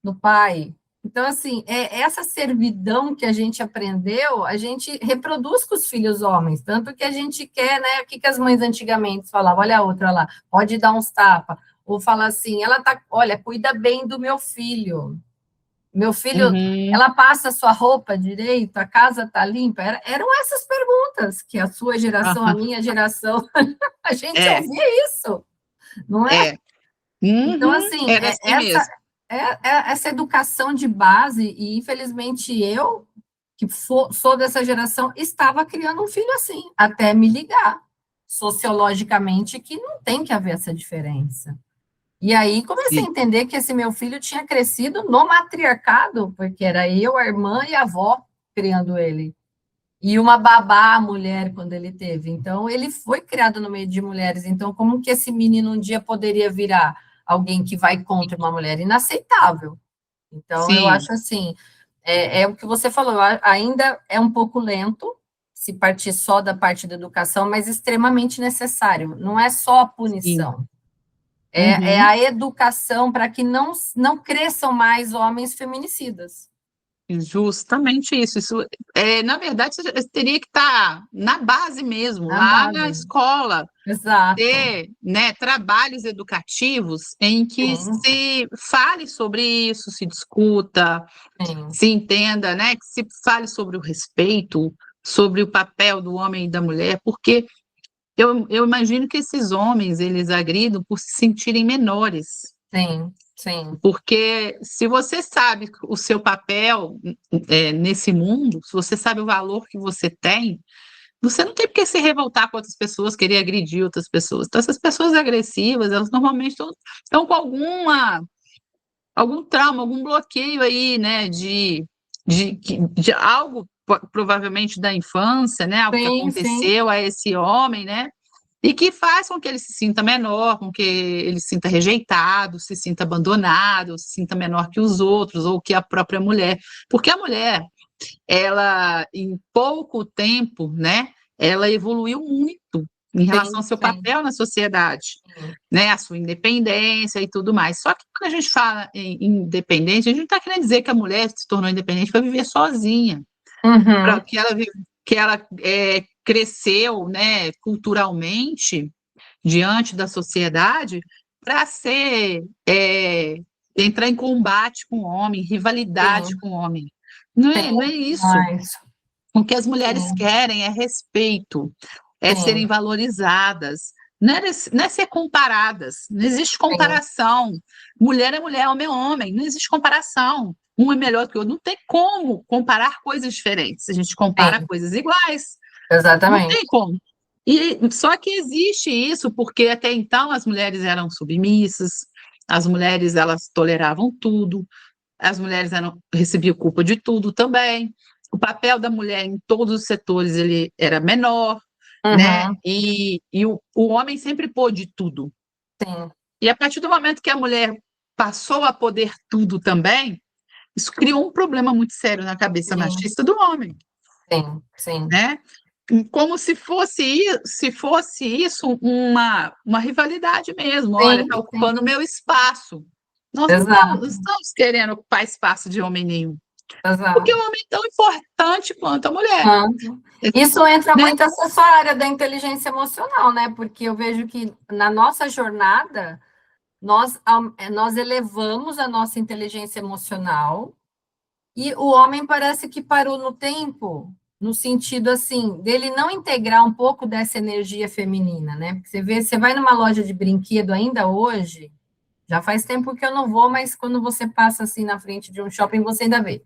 do pai. Então, assim, essa servidão que a gente aprendeu, a gente reproduz com os filhos homens, tanto que a gente quer, né? O que, que as mães antigamente falavam? Olha a outra lá, pode dar uns tapas. Ou falar assim, ela tá, olha, cuida bem do meu filho. Meu filho, uhum, ela passa a sua roupa direito, a casa tá limpa. Eram essas perguntas que a sua geração, a aham, minha geração, a gente é, ouvia isso, não é? é. Então, Uhum, assim, era assim mesmo. essa educação de base, e infelizmente eu, que sou dessa geração, estava criando um filho assim, até me ligar, sociologicamente, que não tem que haver essa diferença. E aí comecei a Sim, entender que esse meu filho tinha crescido no matriarcado, porque era eu, a irmã e a avó criando ele. E uma babá, mulher, quando ele teve. Então, ele foi criado no meio de mulheres. Então, como que esse menino um dia poderia virar alguém que vai contra uma mulher? Inaceitável. Então, eu sim, acho assim, é o que você falou, ainda é um pouco lento, se partir só da parte da educação, mas extremamente necessário. Não é só a sim. punição, é Uhum. a educação para que não cresçam mais homens feminicidas. Justamente isso. Isso na verdade, você teria que estar na base mesmo, A lá na base. escola, Exato. ter, né, trabalhos educativos em que Sim, se fale sobre isso, se discuta, sim. se entenda, né, que se fale sobre o respeito, sobre o papel do homem e da mulher, porque eu imagino que esses homens, eles agridam por se sentirem menores. Sim, sim, Porque se você sabe o seu papel nesse mundo, se você sabe o valor que você tem, você não tem por que se revoltar com outras pessoas, querer agredir outras pessoas. Então, essas pessoas agressivas, elas normalmente estão com algum trauma, algum bloqueio aí, né, de algo provavelmente da infância, né? Algo que sim. aconteceu a esse homem, né? E que faz com que ele se sinta menor, com que ele se sinta rejeitado, se sinta abandonado, se sinta menor que os outros, ou que a própria mulher. Porque a mulher, ela, em pouco tempo, né, ela evoluiu muito em relação ao seu Sim. papel na sociedade, Sim. né, a sua independência e tudo mais. Só que quando a gente fala em independência, a gente não está querendo dizer que a mulher se tornou independente para viver sozinha, para Uhum. que ela cresceu, né, culturalmente diante da sociedade para entrar em combate com o homem, rivalidade Sim. com o homem. Tem Não é isso. mais. O que as mulheres Sim. querem é respeito, é serem Sim. valorizadas, não é ser comparadas, não existe Sim. comparação. Mulher é mulher, homem é homem, não existe comparação. Um é melhor que o outro, não tem como comparar coisas diferentes. A gente compara Sim. coisas iguais, não tem Exatamente. como. E só que existe isso porque até então as mulheres eram submissas, as mulheres elas toleravam tudo, as mulheres recebiam culpa de tudo também. O papel da mulher em todos os setores ele era menor, né? Uhum. O homem sempre pôde tudo. Sim. E a partir do momento que a mulher passou a poder tudo também, isso criou um problema muito sério na cabeça Sim. machista do homem, Sim. Sim. né? Como se fosse isso uma rivalidade mesmo. Olha, está Sim. ocupando o Sim. meu espaço. Nós não Exato. estamos querendo ocupar espaço de homem nenhum. Porque o Exato. homem é tão importante quanto a mulher, Tanto. Isso entra né? muito essa área da inteligência emocional, né? Porque eu vejo que na nossa jornada nós elevamos a nossa inteligência emocional e o homem parece que parou no tempo, no sentido assim, dele não integrar um pouco dessa energia feminina, né? Porque você vai numa loja de brinquedo ainda hoje, já faz tempo que eu não vou, mas quando você passa assim na frente de um shopping, você ainda vê.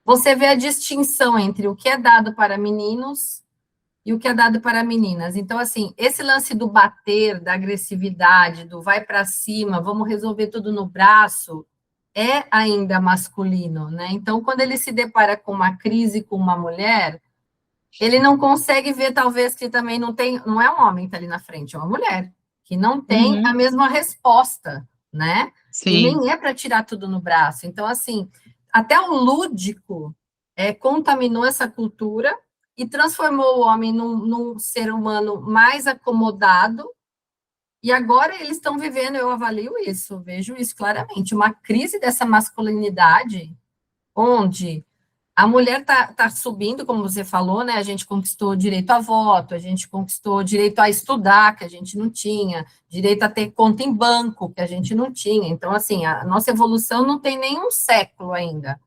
Você vê a distinção entre o que é dado para meninos e o que é dado para meninas. Então, assim, esse lance do bater, da agressividade, do vai para cima, vamos resolver tudo no braço, é ainda masculino, né? Então, quando ele se depara com uma crise com uma mulher, ele não consegue ver, talvez, que também não é um homem que está ali na frente, é uma mulher, que não tem a Uhum, mesma resposta, né? E sim, nem é para tirar tudo no braço. Então, assim, até o lúdico contaminou essa cultura e transformou o homem num ser humano mais acomodado. E agora eles estão vivendo, eu avalio isso, vejo isso claramente, uma crise dessa masculinidade, onde a mulher tá subindo, como você falou, né? A gente conquistou direito a voto, a gente conquistou direito a estudar, que a gente não tinha, direito a ter conta em banco, que a gente não tinha. Então, assim, a nossa evolução não tem nenhum século ainda.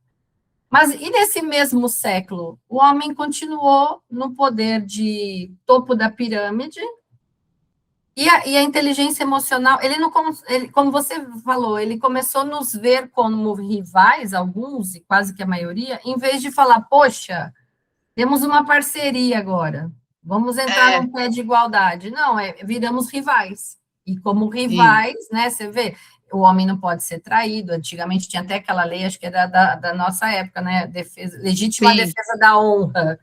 Mas e nesse mesmo século, o homem continuou no poder de topo da pirâmide, e a inteligência emocional, ele não, como você falou, ele começou a nos ver como rivais, alguns, e quase que a maioria, em vez de falar, poxa, temos uma parceria agora, vamos entrar é, num pé de igualdade. Não, viramos rivais. E como sim, rivais, né, você vê, o homem não pode ser traído. Antigamente tinha até aquela lei, acho que era da nossa época, né, legítima sim, defesa da honra,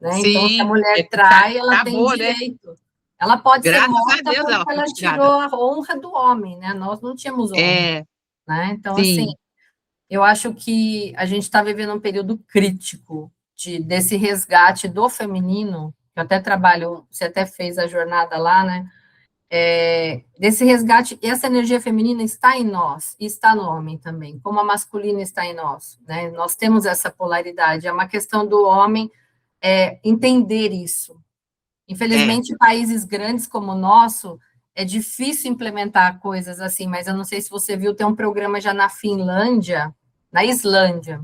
né? Então, se a sim, mulher trai, ela tem acabou, né? direito. Ela pode ser Graças a morta Deus ela porque foi ela tirada. tirou a honra do homem, né? Nós não tínhamos honra, É, né? Então, assim, sim, eu acho que a gente está vivendo um período crítico desse resgate do feminino, que eu até trabalho, você até fez a jornada lá, né? Desse resgate, essa energia feminina está em nós, e está no homem também, como a masculina está em nós, né? Nós temos essa polaridade, é uma questão do homem entender isso. é, Infelizmente, países grandes como o nosso, é difícil implementar coisas assim, mas eu não sei se você viu, tem um programa já na Finlândia, na Islândia,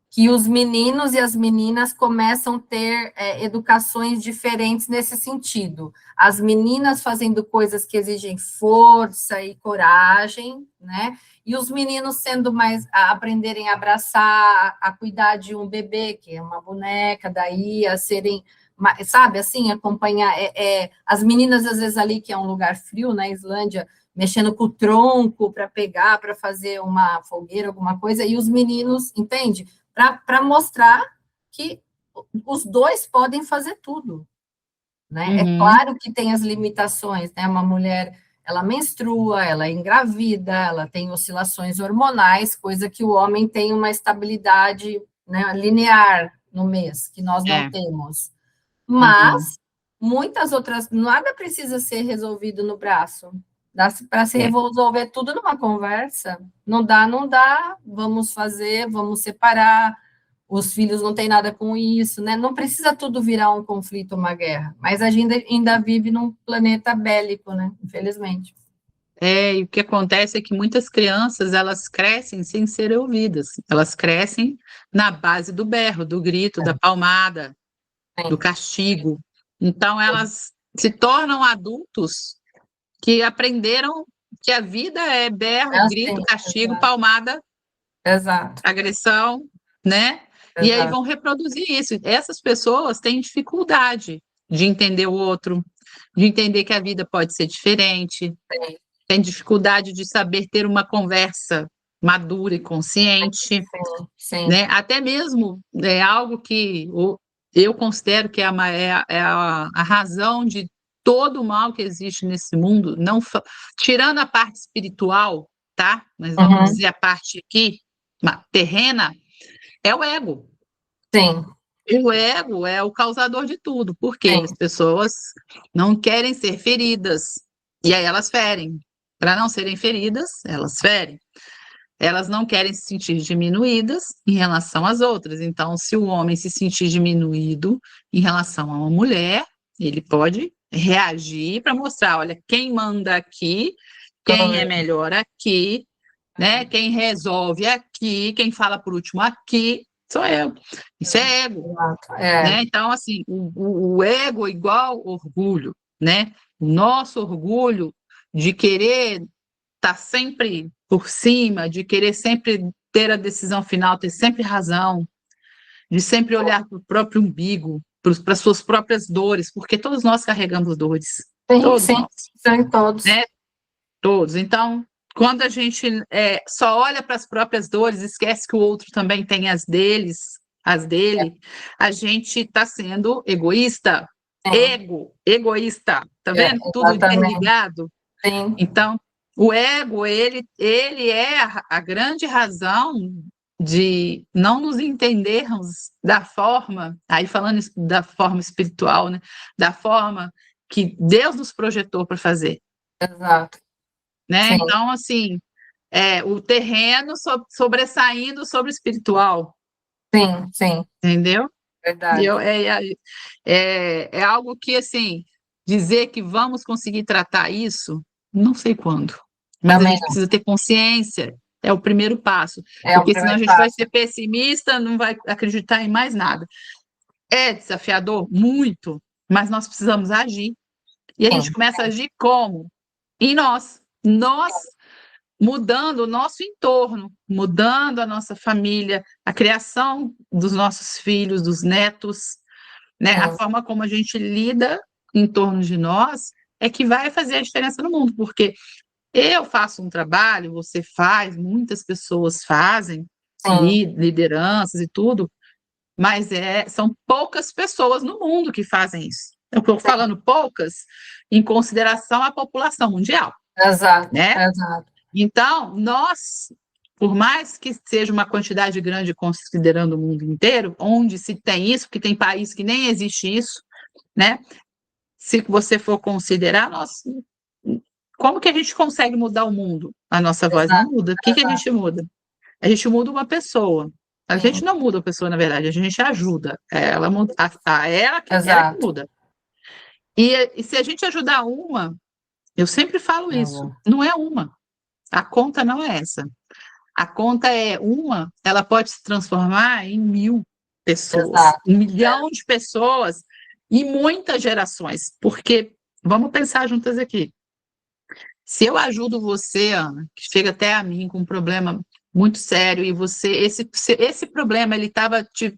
que os meninos e as meninas começam a ter educações diferentes nesse sentido. As meninas fazendo coisas que exigem força e coragem, né? E os meninos sendo mais, aprenderem a abraçar, a cuidar de um bebê, que é uma boneca, daí a serem, sabe, assim, acompanhar. As meninas, às vezes, ali, que é um lugar frio, na Islândia, mexendo com o tronco para pegar, para fazer uma fogueira, alguma coisa, e os meninos, entende? Para mostrar que os dois podem fazer tudo, né? É Uhum. claro que tem as limitações, né? Uma mulher, ela menstrua, ela engravida, ela tem oscilações hormonais, coisa que o homem tem uma estabilidade, né, linear no mês, que nós não É. temos. Uhum. Mas muitas outras, nada precisa ser resolvido no braço. Dá para se É. resolver tudo numa conversa. Não dá, não dá, vamos fazer, vamos separar. Os filhos não têm nada com isso, né? Não precisa tudo virar um conflito, uma guerra. Mas a gente ainda vive num planeta bélico, né? Infelizmente. E o que acontece é que muitas crianças, elas crescem sem serem ouvidas. Elas crescem na base do berro, do grito, da palmada, do Sim, castigo. Então, elas se tornam adultos que aprenderam que a vida é é berro, grito, assim, castigo, exato, palmada, exato, agressão, né? E aí exato. vão reproduzir isso. Essas pessoas têm dificuldade de entender o outro, de entender que a vida pode ser diferente, Sim, tem dificuldade de saber ter uma conversa madura e consciente, sim, sim. né? Até mesmo é algo que eu considero que é a razão de todo o mal que existe nesse mundo, não tirando a parte espiritual, tá? Mas vamos Uhum, dizer a parte aqui, terrena, é o ego. sim, E o ego é o causador de tudo, porque as sim, pessoas não querem ser feridas, e aí elas ferem. Para não serem feridas, elas ferem. Elas não querem se sentir diminuídas em relação às outras. Então, se o homem se sentir diminuído em relação a uma mulher, ele pode reagir para mostrar, olha, quem manda aqui, sou quem é eu. melhor aqui, né? Quem resolve aqui, quem fala por último aqui, sou eu. Isso é ego, Exato. né? Então, assim, o ego é igual orgulho, né? O nosso orgulho de querer estar sempre por cima, de querer sempre ter a decisão final, ter sempre razão, de sempre olhar para o próprio umbigo, para as suas próprias dores, porque todos nós carregamos dores, Sim, todos sim, nós, sim, todos. né? Todos. Então, quando a gente só olha para as próprias dores, esquece que o outro também tem as dele, a gente está sendo egoísta. Sim, Egoísta, tá vendo? Tudo exatamente. interligado. Sim, Então, o ego, ele é a grande razão de não nos entendermos da forma, aí falando da forma espiritual, né? Da forma que Deus nos projetou para fazer, exato. né? Sim, Então, assim, o terreno sobressaindo sobre o espiritual, sim, sim, entendeu? E verdade. é algo que, assim, dizer que vamos conseguir tratar isso, não sei quando, mas a Também gente não. precisa ter consciência, é o primeiro passo, É o porque senão a primeiro gente vai passo. ser pessimista, não vai acreditar em mais nada. É desafiador? Muito, mas nós precisamos agir. E a gente Sim, começa a agir como? Em nós. Nós mudando o nosso entorno, mudando a nossa família, a criação dos nossos filhos, dos netos, né? A sim, forma como a gente lida em torno de nós é que vai fazer a diferença no mundo, porque eu faço um trabalho, você faz, muitas pessoas fazem, sim, lideranças e tudo, mas são poucas pessoas no mundo que fazem isso. Eu estou sim. falando poucas em consideração à população mundial, Exato, né? exato. Então, nós, por mais que seja uma quantidade grande considerando o mundo inteiro, onde se tem isso, porque tem país que nem existe isso, né? Se você for considerar, como que a gente consegue mudar o mundo? A nossa voz não Exato, muda. O que que a exato. gente muda? A gente muda uma pessoa. A gente Sim, não muda a pessoa, na verdade, a gente ajuda. Ela, ela que exato. muda. E se a gente ajudar uma, eu sempre falo isso, Não, não é uma. A conta não é essa. A conta é uma, ela pode se transformar em 1.000 pessoas, exato. 1 milhão de pessoas e muitas gerações. Porque, vamos pensar juntas aqui, se eu ajudo você, Ana, que chega até a mim com um problema muito sério, e esse problema ele estava te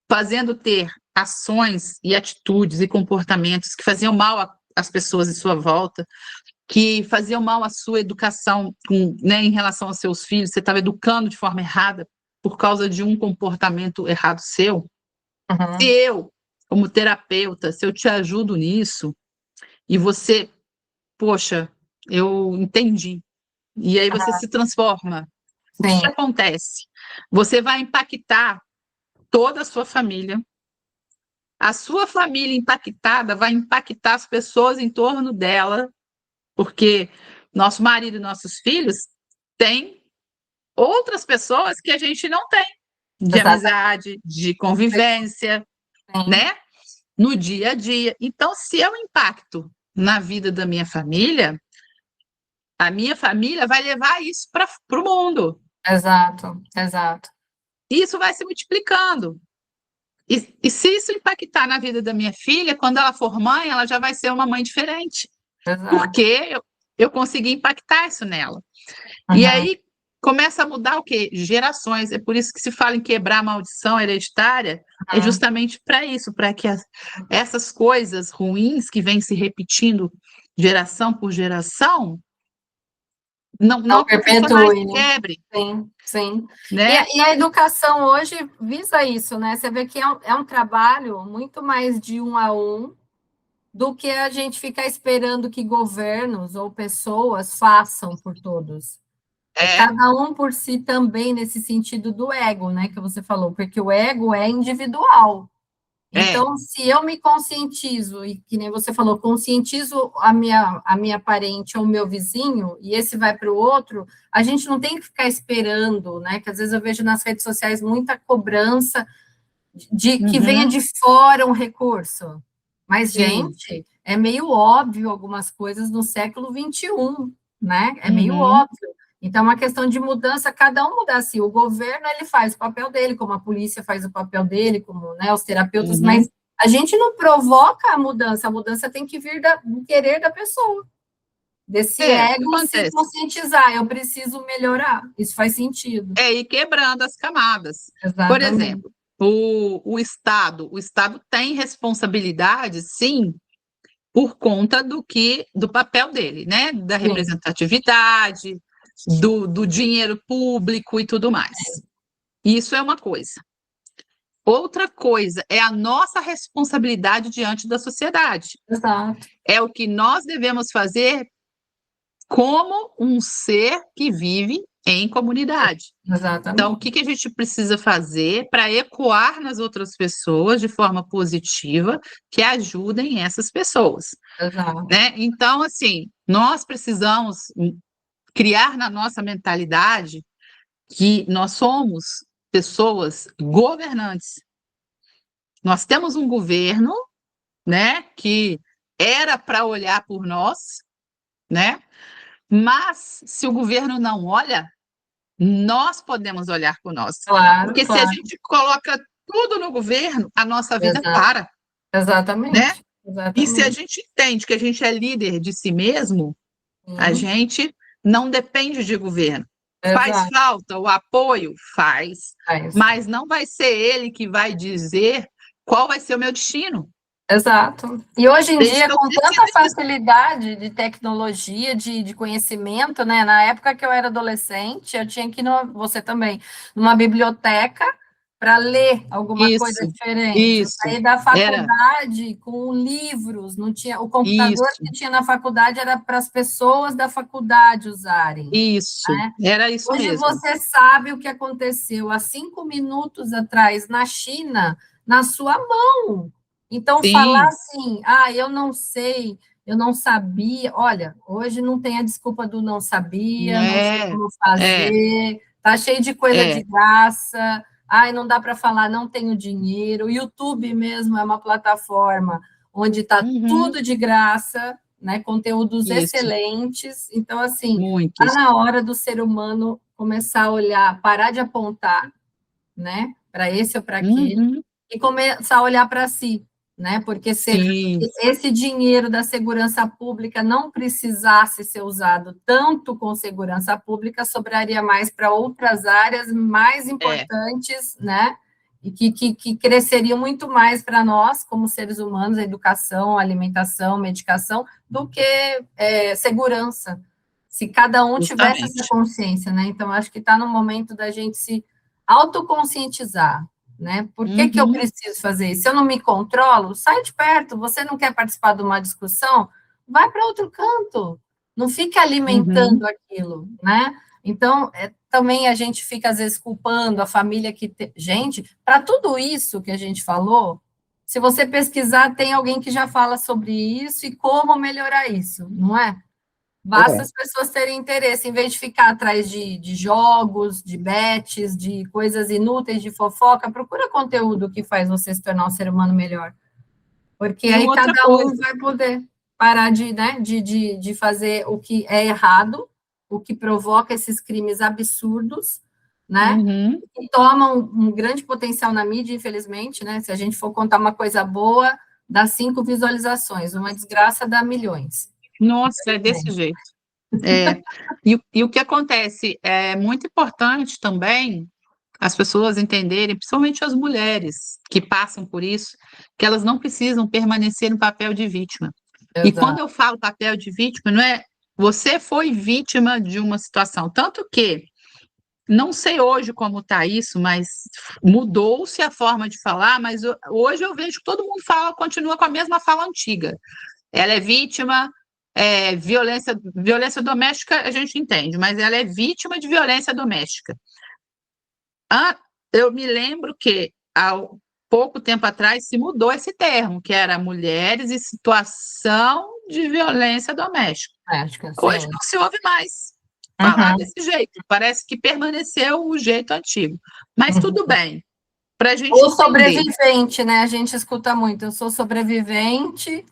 fazendo ter ações e atitudes e comportamentos que faziam mal às pessoas em sua volta, que faziam mal à sua educação, né, em relação aos seus filhos, você estava educando de forma errada por causa de um comportamento errado seu, Se eu, como terapeuta, se eu te ajudo nisso, e você, poxa, eu entendi, e aí você se transforma, o que Sim, acontece? Você vai impactar toda a sua família impactada vai impactar as pessoas em torno dela, porque nosso marido e nossos filhos têm outras pessoas que a gente não tem, de exatamente. amizade, de convivência, Sim, né? No dia a dia. Então, se eu impacto na vida da minha família, a minha família vai levar isso para o mundo. exato, exato, E isso vai se multiplicando. E se isso impactar na vida da minha filha, quando ela for mãe, ela já vai ser uma mãe diferente. Porque exato. eu consegui impactar isso nela. E Uhum, aí começa a mudar o quê? Gerações. É por isso que se fala em quebrar a maldição hereditária, é uhum. justamente para isso, para que essas coisas ruins que vêm se repetindo geração por geração não Não aconteça mais, perpetue, né? quebre, Sim, sim. né? E a educação hoje visa isso, né? Você vê que é um trabalho muito mais de um a um do que a gente ficar esperando que governos ou pessoas façam por todos. É É, cada um por si também nesse sentido do ego, né, que você falou, porque o ego é individual. é, Então, se eu me conscientizo, e que nem você falou, conscientizo a minha parente ou o meu vizinho, e esse vai para o outro, a gente não tem que ficar esperando, né? Que às vezes eu vejo nas redes sociais muita cobrança de que venha uhum, de fora um recurso. Mas, sim, gente, é meio óbvio algumas coisas no século XXI, né? É meio uhum, óbvio. Então, é uma questão de mudança, cada um mudar assim. O governo, ele faz o papel dele, como a polícia faz o papel dele, como, né, os terapeutas, uhum. mas a gente não provoca a mudança tem que vir do querer da pessoa, desse É, o que ego se acontece? conscientizar, eu preciso melhorar. Isso faz sentido. É ir quebrando as camadas. Por Exatamente. exemplo, o Estado tem responsabilidade, sim, por conta do papel dele, né? Da Sim, representatividade, do dinheiro público e tudo mais. Isso é uma coisa. Outra coisa é a nossa responsabilidade diante da sociedade. exato, É o que nós devemos fazer como um ser que vive em comunidade. Então, o exatamente. que que a gente precisa fazer para ecoar nas outras pessoas de forma positiva que ajudem essas pessoas, Exato, né? Então, assim, nós precisamos criar na nossa mentalidade que nós somos pessoas governantes. Nós temos um governo, né, que era para olhar por nós, né? Mas se o governo não olha, nós podemos olhar por nós. claro, Porque se a claro, gente coloca tudo no governo, a nossa vida exato, para, né? exatamente, E se a exatamente. gente entende que a gente é líder de si mesmo, a Sim, gente não depende de governo. Faz exato, falta o apoio? Faz. é isso. Mas não vai ser ele que vai dizer qual vai ser o meu destino. Exato. E hoje em Desde dia, que eu com tanta decida disso. facilidade de tecnologia, de conhecimento, né? Na época que eu era adolescente, eu tinha que ir, você também, numa biblioteca para ler alguma coisa Isso, diferente. Eu isso. saí da Era faculdade com livros, não tinha, o computador isso, que tinha na faculdade era para as pessoas da faculdade usarem. isso. Né? Era isso Hoje mesmo. você sabe o que aconteceu há 5 minutos atrás na China, na sua mão. Então, falar Sim, assim, eu não sei, eu não sabia. Olha, hoje não tem a desculpa do não sabia, não sei é, como é, fazer, tá cheio de coisa de é. graça. Ai, não dá para falar, não tenho dinheiro. O YouTube mesmo é uma plataforma onde está Uhum, tudo de graça, né? Conteúdos isso, excelentes. Então, assim, está muitos. na hora do ser humano começar a olhar, parar de apontar, né, para esse ou para aquele, Uhum, e começar a olhar para si, né? Porque se sim, esse dinheiro da segurança pública não precisasse ser usado tanto com segurança pública, sobraria mais para outras áreas mais é, importantes, né? E que cresceriam muito mais para nós, como seres humanos, a educação, a alimentação, medicação, do que segurança. Se cada um tivesse essa justamente. consciência, né? Então, acho que está no momento da gente se autoconscientizar, né? Por que que eu preciso fazer isso? Se eu não me controlo, sai de perto. Você não quer participar de uma discussão? Vai para outro canto. Não fica alimentando aquilo, né? Então, também a gente fica, às vezes, culpando a família que... Gente, para tudo isso que a gente falou, se você pesquisar, tem alguém que já fala sobre isso e como melhorar isso, não é? Basta as pessoas terem interesse, em vez de ficar atrás de jogos, de bets, de coisas inúteis, de fofoca, procura conteúdo que faz você se tornar um ser humano melhor. Porque E aí outra cada um coisa, vai poder parar né, de fazer o que é errado, o que provoca esses crimes absurdos, né? E toma um grande potencial na mídia, infelizmente, né? Se a gente for contar uma coisa boa, dá 5 visualizações, uma desgraça dá milhões. nossa, é desse jeito. E o que acontece é muito importante também as pessoas entenderem, principalmente as mulheres que passam por isso, que elas não precisam permanecer no papel de vítima. E quando eu falo papel de vítima, não é você foi vítima de uma situação, tanto que não sei hoje como está isso, mas mudou-se a forma de falar, mas hoje eu vejo que todo mundo fala, continua com a mesma fala antiga. Ela é vítima, violência doméstica a gente entende, mas ela é vítima de violência doméstica. Eu me lembro que há pouco tempo atrás se mudou esse termo, que era mulheres em situação de violência doméstica. Hoje não se ouve mais falar desse jeito, parece que permaneceu o jeito antigo. Mas tudo bem, para a gente Ou entender. sobrevivente, né? A gente escuta muito, eu sou sobrevivente,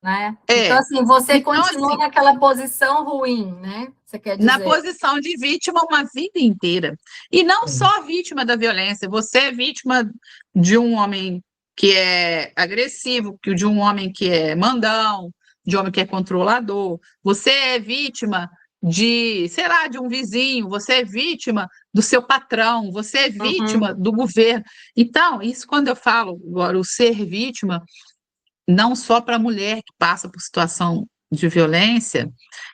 né? Então, assim, você continua naquela posição ruim, né? Você quer dizer? Na posição de vítima uma vida inteira. E não só vítima da violência, você é vítima de um homem que é agressivo, de um homem que é mandão, de um homem que é controlador. Você é vítima de, sei lá, de um vizinho, você é vítima do seu patrão, você é vítima do governo. Então, isso quando eu falo agora, o ser vítima, não só para a mulher que passa por situação de violência,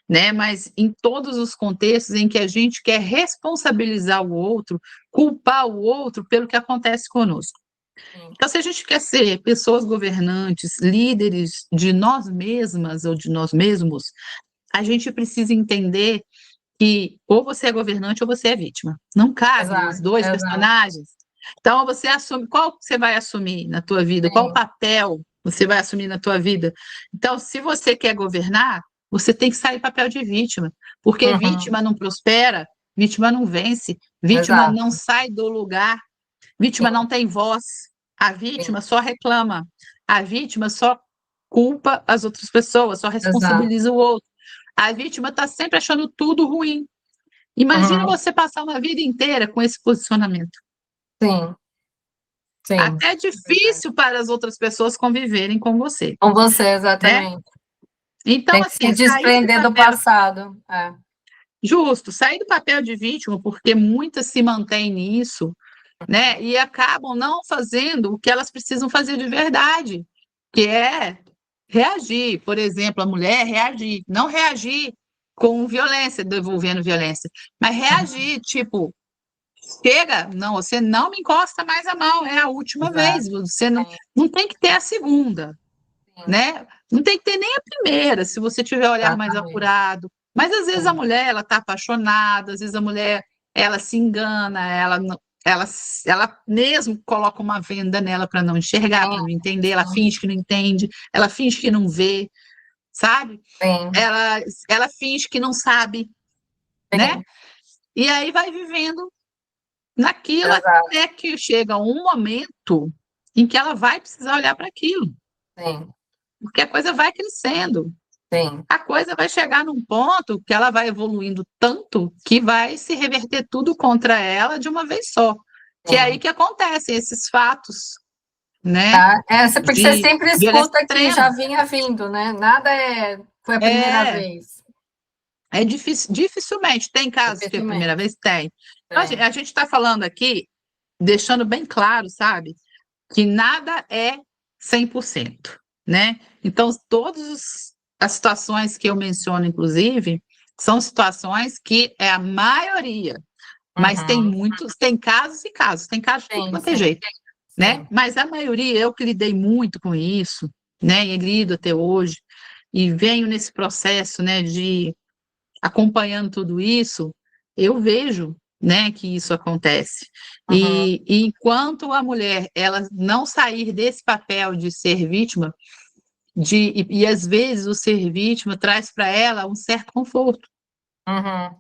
né, mas em todos os contextos em que a gente quer responsabilizar o outro, culpar o outro pelo que acontece conosco. Então, se a gente quer ser pessoas governantes, líderes de nós mesmas ou de nós mesmos, a gente precisa entender que ou você é governante ou você é vítima. Não cabe os dois personagens. Então, você assume, qual você vai assumir na tua vida? Qual papel você vai assumir na tua vida? Então, se você quer governar, você tem que sair do papel de vítima, porque vítima não prospera, vítima não vence, vítima não sai do lugar, vítima não tem voz, a vítima só reclama, a vítima só culpa as outras pessoas, só responsabiliza o outro. A vítima está sempre achando tudo ruim. Imagina você passar uma vida inteira com esse posicionamento. Sim. Até é difícil para as outras pessoas conviverem com você. Com você, exatamente. Né? Então, tem que se desprender do passado. Justo, sair do papel de vítima, porque muitas se mantêm nisso, né? E acabam não fazendo o que elas precisam fazer de verdade, que é reagir. Por exemplo, a mulher reagir, não reagir com violência, devolvendo violência, mas reagir, tipo, chega, não, você não me encosta mais a mão, é a última vez, você não tem que ter a segunda, né? Não tem que ter nem a primeira, se você tiver olhar mais apurado. Mas às vezes a mulher, ela está apaixonada, às vezes a mulher, ela se engana, ela mesmo coloca uma venda nela para não enxergar, para não entender, ela finge que não entende, ela finge que não vê, sabe? Ela finge que não sabe, né? E aí vai vivendo naquilo até que chega um momento em que ela vai precisar olhar para aquilo. Porque a coisa vai crescendo. A coisa vai chegar num ponto que ela vai evoluindo tanto que vai se reverter tudo contra ela de uma vez só. Que é aí que acontecem esses fatos, né? Porque você sempre escuta que já vinha vindo, né? Nada foi a primeira vez. É dificilmente. Tem casos que é a primeira vez? Tem. Então, a gente está falando aqui, deixando bem claro, sabe? Que nada é 100%, né? Então, todas as situações que eu menciono, inclusive, são situações que é a maioria, mas tem casos e casos, tem casos de tudo quanto é jeito. né? sim. Mas a maioria, eu que lidei muito com isso, né? E lido até hoje, e venho nesse processo, né, de acompanhando tudo isso, eu vejo, né, que isso acontece. Uhum, E enquanto a mulher ela não sair desse papel de ser vítima, e às vezes o ser vítima traz para ela um certo conforto, uhum,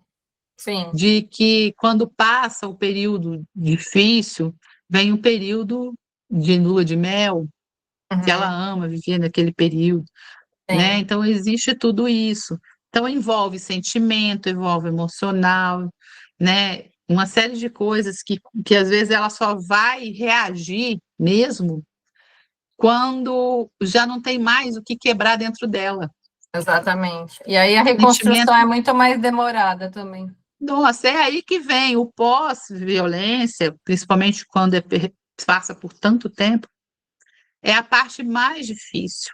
sim. de que quando passa o período difícil, vem um período de lua de mel, que ela Uhum, ama viver naquele período, né? sim. Então existe tudo isso. Então envolve sentimento, envolve emocional, né? Uma série de coisas que às vezes ela só vai reagir mesmo quando já não tem mais o que quebrar dentro dela. Exatamente. E aí a reconstrução Sentimento, é muito mais demorada também. nossa, é aí que vem o pós-violência, principalmente quando passa por tanto tempo, é a parte mais difícil,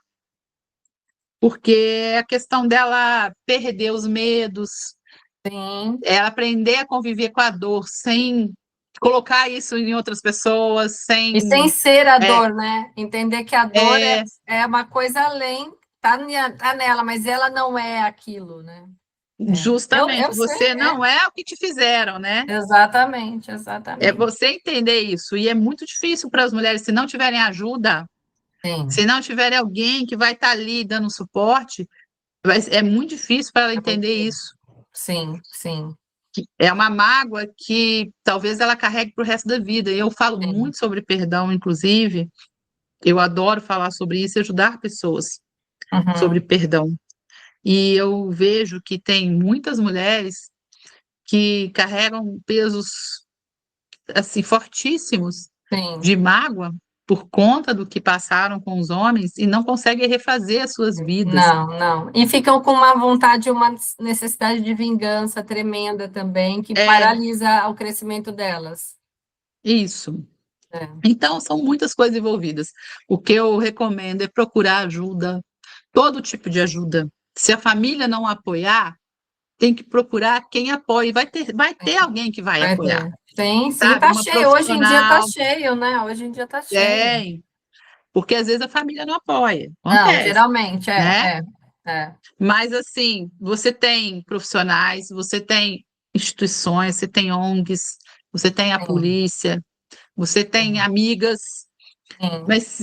porque é a questão dela perder os medos, Sim. ela aprender a conviver com a dor sem colocar isso em outras pessoas, E sem sem. ser a É, dor, né? Entender que a dor é, é uma coisa além, tá nela, mas ela não é aquilo, né? Eu justamente, sei, você não é o que te fizeram, né? exatamente, É exatamente. você entender isso. E é muito difícil para as mulheres, se não tiverem ajuda, Sim, se não tiverem alguém que vai estar ali dando suporte, é muito difícil para ela é muito entender duro. isso. Sim, sim, É uma mágoa que talvez ela carregue para o resto da vida. E eu falo sim. muito sobre perdão, inclusive, eu adoro falar sobre isso e ajudar pessoas sobre Uhum, perdão. E eu vejo que tem muitas mulheres que carregam pesos assim fortíssimos sim. de mágoa por conta do que passaram com os homens e não conseguem refazer as suas vidas. Não, não. E ficam com uma vontade, uma necessidade de vingança tremenda também, que É paralisa o crescimento delas. isso. É, Então, são muitas coisas envolvidas. O que eu recomendo é procurar ajuda, todo tipo de ajuda. Se a família não apoiar, tem que procurar quem apoie. Vai ter sim. alguém que vai Vai apoiar, ter. Sim, sim, sabe? tá Uma cheio. Hoje em dia tá profissional, cheio, né? Hoje em dia tá cheio. tem, porque às vezes a família não apoia, Não, acontece, geralmente, né? é, Mas assim, você tem profissionais, você tem instituições, você tem ONGs, você tem a sim, polícia, você tem sim, amigas, sim. mas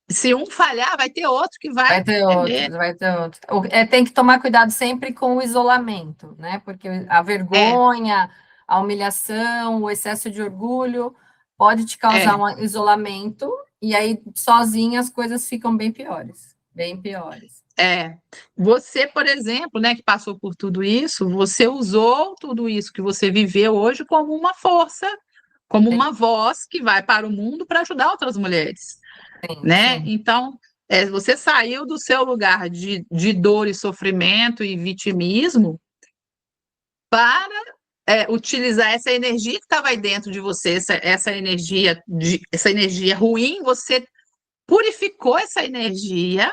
se um falhar, vai ter outro que vai Vai ter entender. outros, vai ter outros. Tem que tomar cuidado sempre com o isolamento, né? Porque a É, vergonha, a humilhação, o excesso de orgulho pode te causar é, um isolamento, e aí sozinha as coisas ficam bem piores, bem piores. é. Você, por exemplo, né, que passou por tudo isso, você usou tudo isso que você viveu hoje como uma força, como Sim, uma voz que vai para o mundo para ajudar outras mulheres. sim, Né? sim, Então, você saiu do seu lugar de dor e sofrimento e vitimismo para utilizar essa energia que estava aí dentro de você, essa energia ruim, você purificou essa energia,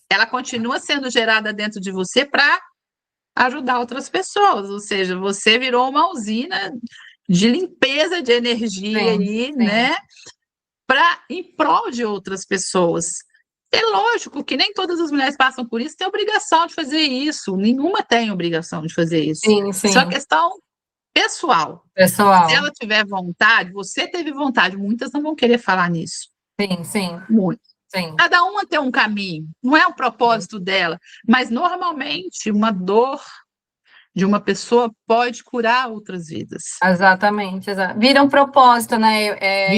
ela continua sendo gerada dentro de você para ajudar outras pessoas, ou seja, você virou uma usina de limpeza de energia sim, aí, sim. né? Para em prol de outras pessoas. É lógico que nem todas as mulheres passam por isso, têm obrigação de fazer isso, nenhuma tem obrigação de fazer isso. Sim, Isso é uma sim. questão pessoal. Se Pessoal, ela tiver vontade, você teve vontade, muitas não vão querer falar nisso. sim, sim, Muito. sim. Cada uma tem um caminho, não é o Sim. propósito dela, mas normalmente uma dor de uma pessoa pode curar outras vidas. Exatamente, vira um propósito, né?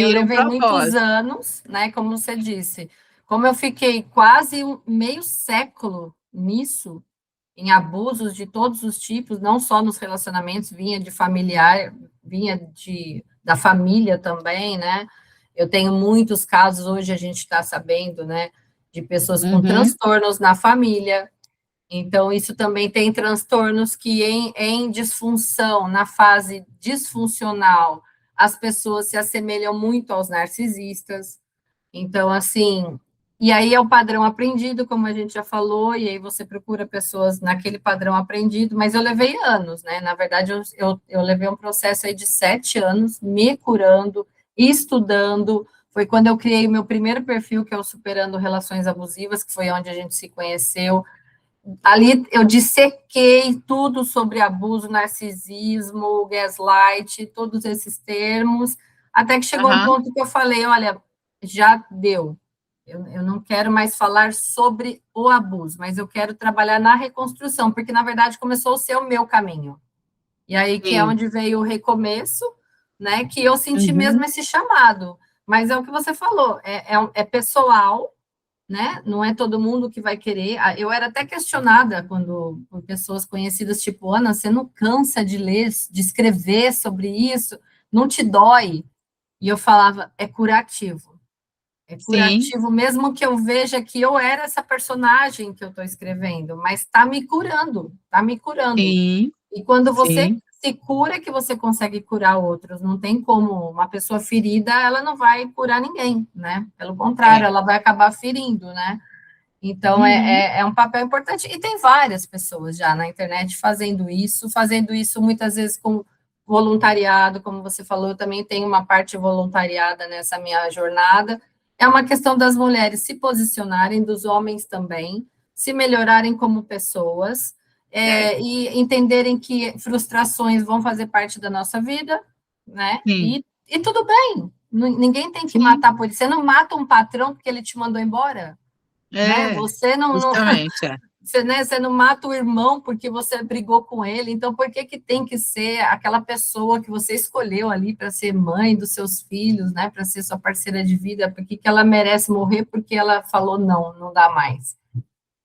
Eu Vira um levei muitos propósito. anos, né? Como você disse, como eu fiquei quase meio século nisso, em abusos de todos os tipos, não só nos relacionamentos, vinha de familiar, vinha da família também, né? Eu tenho muitos casos, hoje a gente está sabendo, né? De pessoas com Uhum, transtornos na família, então, isso também tem transtornos que, em disfunção, na fase disfuncional, as pessoas se assemelham muito aos narcisistas. Então, assim, e aí é o padrão aprendido, como a gente já falou, e aí você procura pessoas naquele padrão aprendido, mas eu levei anos, né? Na verdade, eu levei um processo aí de 7 anos me curando, estudando, foi quando eu criei o meu primeiro perfil, que é o Superando Relações Abusivas, que foi onde a gente se conheceu. Ali eu dissequei tudo sobre abuso, narcisismo, gaslight, todos esses termos, até que chegou um ponto que eu falei, olha, já deu. Eu não quero mais falar sobre o abuso, mas eu quero trabalhar na reconstrução, porque, na verdade, começou a ser o meu caminho. E aí que é onde veio o recomeço, né, que eu senti mesmo esse chamado. Mas é o que você falou, é pessoal, né? Não é todo mundo que vai querer. Eu era até questionada quando por pessoas conhecidas, tipo, Ana, você não cansa de ler, de escrever sobre isso? Não te dói? E eu falava, é curativo. É Sim, curativo, mesmo que eu veja que eu era essa personagem que eu estou escrevendo, mas está me curando, está me curando. sim, E quando você sim, se cura, que você consegue curar outros. Não tem como uma pessoa ferida, ela não vai curar ninguém, né? Pelo contrário, é. ela vai acabar ferindo, né? Então, Uhum, é um papel importante. E tem várias pessoas já na internet fazendo isso muitas vezes com voluntariado, como você falou, eu também tenho uma parte voluntariada nessa minha jornada. É uma questão das mulheres se posicionarem, dos homens também, se melhorarem como pessoas, e entenderem que frustrações vão fazer parte da nossa vida, né? sim, E tudo bem, ninguém tem que sim, matar por isso. Você não mata um patrão porque ele te mandou embora, né? é, Você não justamente, é. você, né, você não mata o irmão porque você brigou com ele. Então, por que que tem que ser aquela pessoa que você escolheu ali para ser mãe dos seus filhos, né? Para ser sua parceira de vida? Por que que ela merece morrer porque ela falou não, não dá mais?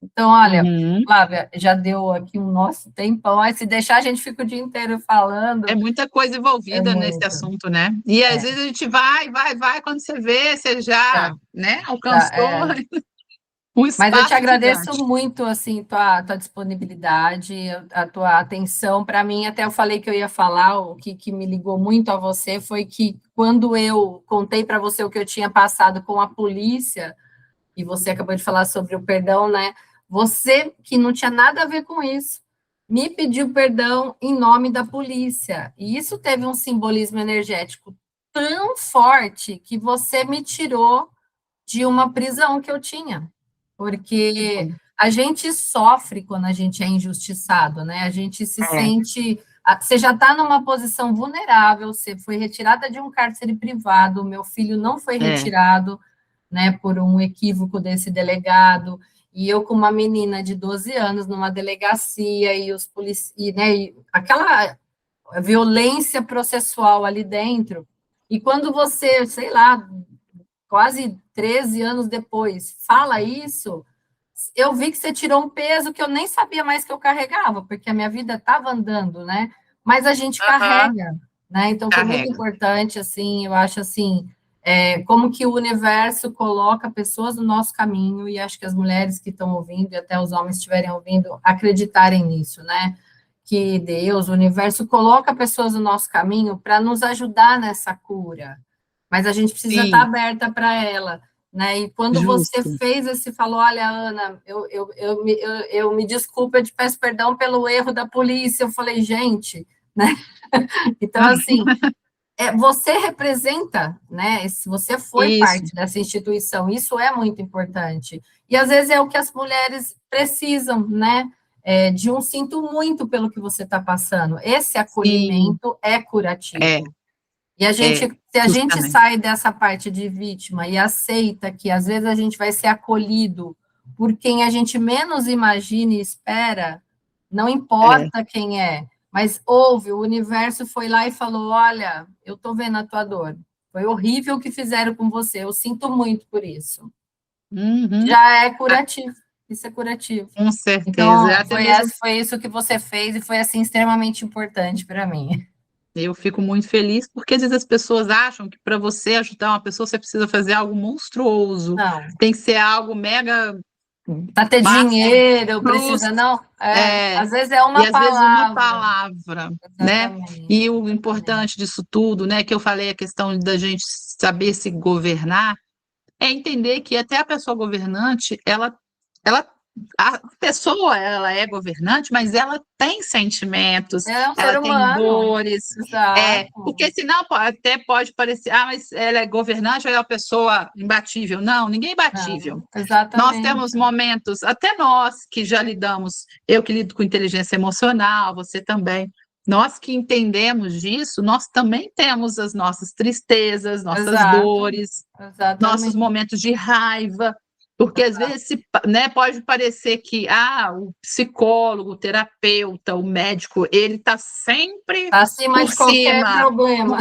Então, olha, Uhum. Flávia, já deu aqui um nosso tempão. Aí, se deixar, a gente fica o dia inteiro É falando. muita coisa É envolvida nesse muito. assunto, né? E às É, vezes a gente vai, quando você vê, você já, já, né, já, alcançou é. um Mas eu te espaço agradeço gigante. muito, assim, tua disponibilidade, a tua atenção. Para mim, até eu falei que eu ia falar, o que me ligou muito a você foi que quando eu contei para você o que eu tinha passado com a polícia, e você acabou de falar sobre o perdão, né? Você, que não tinha nada a ver com isso, me pediu perdão em nome da polícia. E isso teve um simbolismo energético tão forte que você me tirou de uma prisão que eu tinha, Que porque bom. a gente sofre quando a gente é injustiçado, né? A gente se É, sente. Você já está numa posição vulnerável, você foi retirada de um cárcere privado, o meu filho não foi é, retirado, né, por um equívoco desse delegado, e eu com uma menina de 12 anos numa delegacia, e os policiais, né, e aquela violência processual ali dentro, e quando você, sei lá, quase 13 anos depois, fala isso, eu vi que você tirou um peso que eu nem sabia mais que eu carregava, porque a minha vida estava andando, né? Mas a gente aham, carrega, né? Então foi muito carrega. importante, assim, eu acho assim, como que o universo coloca pessoas no nosso caminho, e acho que as mulheres que estão ouvindo, e até os homens estiverem ouvindo, acreditarem nisso, né? Que Deus, o universo, coloca pessoas no nosso caminho para nos ajudar nessa cura, mas a gente precisa estar Sim, aberta para ela, né? E quando você justo. fez esse, falou, olha, Ana, eu me desculpo, eu te peço perdão pelo erro da polícia, eu falei, gente, né? Então, assim, você representa, né? Se você foi Isso, parte dessa instituição, isso é muito importante. E às vezes é o que as mulheres precisam, né? De um sinto muito pelo que você está passando. Esse sim, acolhimento é é, curativo. E a é, gente, se a gente justamente. sai dessa parte de vítima e aceita que às vezes a gente vai ser acolhido por quem a gente menos imagina e espera, não É. importa quem é, mas ouve, o universo foi lá e falou: olha, eu estou vendo a tua dor. Foi horrível o que fizeram com você, eu sinto muito por isso. Uhum. Já é Ah, curativo, isso é curativo. com certeza. Então, Até mesmo foi isso que você fez e foi assim extremamente importante para mim. eu fico muito feliz, porque às vezes as pessoas acham que para você ajudar uma pessoa, você precisa fazer algo monstruoso, Não, tem que ser algo mega para ter master dinheiro, plus, precisa, não? é, Às vezes é e uma às vezes uma palavra. palavra, né? Exatamente, E o exatamente. importante disso tudo, né, que eu falei, a questão da gente saber se governar, é entender que até a pessoa governante, ela a pessoa, ela é governante, mas ela tem sentimentos, É um ser ela tem humano. dores, Exato. porque senão até pode parecer, mas ela é governante ou é uma pessoa imbatível. Não, ninguém é imbatível. Não, Nós exatamente. temos momentos, até nós que já lidamos, eu que lido com inteligência emocional, você também, nós que entendemos disso, nós também temos as nossas tristezas, nossas Exato. dores, nossos Exatamente. momentos de raiva, porque às vezes né, pode parecer que o psicólogo, o terapeuta, o médico, ele está sempre Acima por de qualquer cima, problema.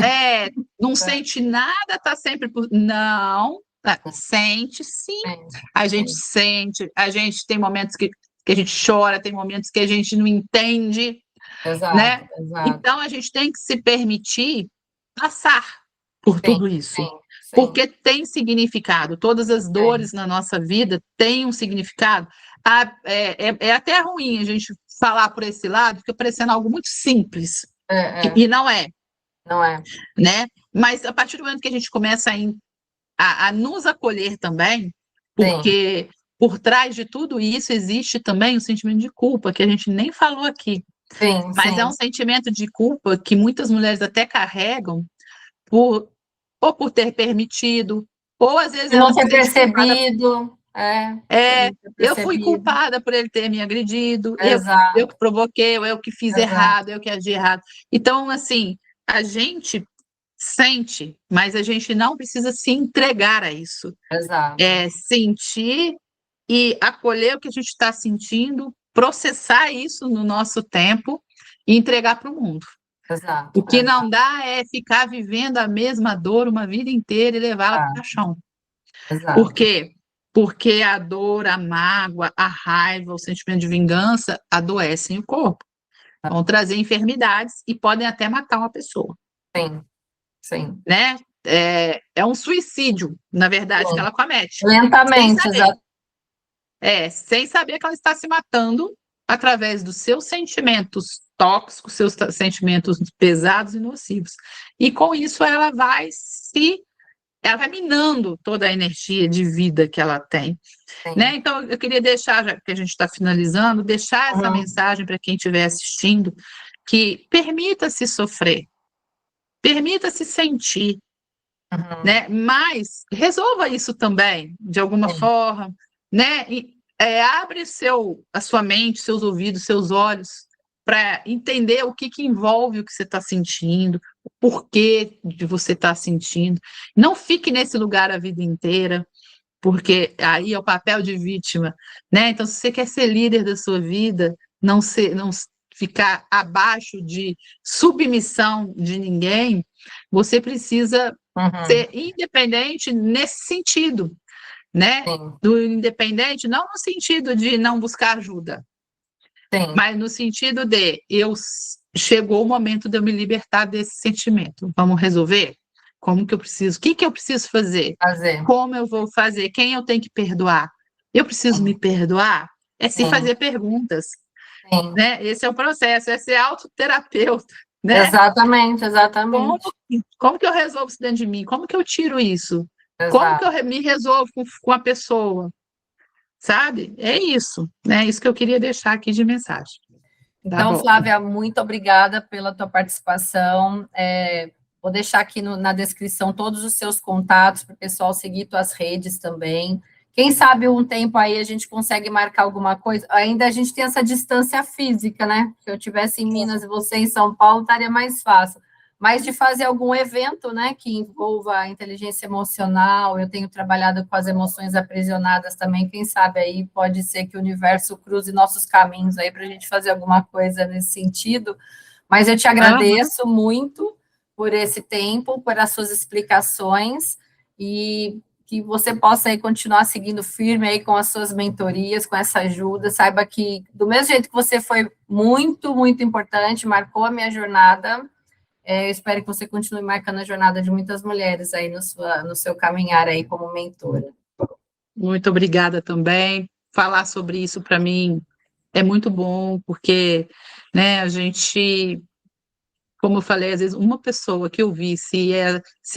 não sente nada, está sempre por. Não, sente sim. A gente Sim. sente, a gente tem momentos que a gente chora, tem momentos que a gente não entende, Exato, né? exato. Então a gente tem que se permitir passar por Sim, tudo isso, sim, sim. porque tem significado. Todas as Sim. dores na nossa vida têm um significado. É até ruim a gente falar por esse lado, fica parecendo algo muito simples, É, e não é, não é? né? Mas a partir do momento que a gente começa a nos acolher também, Sim, porque por trás de tudo isso existe também o sentimento de culpa, que a gente nem falou aqui. sim, Mas é um sim. sentimento de culpa que muitas mulheres até carregam por, ou por ter permitido, ou às vezes E não ela se ter sente culpada. percebido, por não ter Eu fui percebido. culpada por ele ter me agredido, eu Exato, que provoquei, eu que fiz exato, errado, eu que agi errado. Então, assim, a gente sente, mas a gente não precisa se entregar a isso. exato, É sentir e acolher o que a gente está sentindo, processar isso no nosso tempo e entregar para o mundo. exato, O que não exato, dá é ficar vivendo a mesma dor uma vida inteira e levá-la para o caixão. Por exato. quê? Porque a dor, a mágoa, a raiva, o sentimento de vingança adoecem o corpo. Vão trazer enfermidades e podem até matar uma pessoa, Sim, sim, né? É um suicídio, na verdade, que sim. ela comete, sem Lentamente, saber. exato. Sem saber que ela está se matando através dos seus sentimentos tóxicos, seus sentimentos pesados e nocivos. E com isso ela vai minando toda a energia de vida que ela tem, né? Sim. Então eu queria deixar, já que a gente está finalizando, deixar essa Uhum, mensagem para quem estiver assistindo, que permita-se sofrer, permita-se sentir, uhum, né? Mas resolva isso também, de alguma sim, forma, né? Abre a sua mente, seus ouvidos, seus olhos, para entender o que envolve o que você está sentindo, o porquê de você estar sentindo. Não fique nesse lugar a vida inteira, porque aí é o papel de vítima, né? Então, se você quer ser líder da sua vida, não ficar abaixo de submissão de ninguém, você precisa uhum, ser independente nesse sentido, né? sim, Do independente, não no sentido de não buscar ajuda, sim. mas no sentido de chegou o momento de eu me libertar desse sentimento. Vamos resolver? Como que eu preciso? O que que eu preciso fazer? Fazer. Como eu vou fazer? Quem eu tenho que perdoar? Eu preciso me Sim, perdoar? É se sim, fazer perguntas, sim. né? Esse é o processo, é ser autoterapeuta, né? Exatamente, Como, exatamente. como que eu resolvo isso dentro de mim? Como que eu tiro isso? Como que eu Exato. me resolvo com a pessoa? Sabe? É isso, né? Isso que eu queria deixar aqui de mensagem. Tá Então, bom. Flávia, muito obrigada pela tua participação. Vou deixar aqui na descrição todos os seus contatos para o pessoal seguir tuas redes também. Quem sabe um tempo aí a gente consegue marcar alguma coisa. Ainda a gente tem essa distância física, né? Se eu tivesse em Minas e você em São Paulo, estaria mais fácil. Mas de fazer algum evento, né, que envolva a inteligência emocional, eu tenho trabalhado com as emoções aprisionadas também, quem sabe aí pode ser que o universo cruze nossos caminhos aí para a gente fazer alguma coisa nesse sentido. Mas eu te Aham. agradeço muito por esse tempo, por as suas explicações e que você possa aí continuar seguindo firme aí com as suas mentorias, com essa ajuda. Saiba que do mesmo jeito que você foi muito, muito importante, marcou a minha jornada, eu espero que você continue marcando a jornada de muitas mulheres aí no seu caminhar aí como mentora. Muito obrigada também. Falar sobre isso para mim é muito bom, porque, né, a gente, como eu falei, às vezes uma pessoa que eu vi, se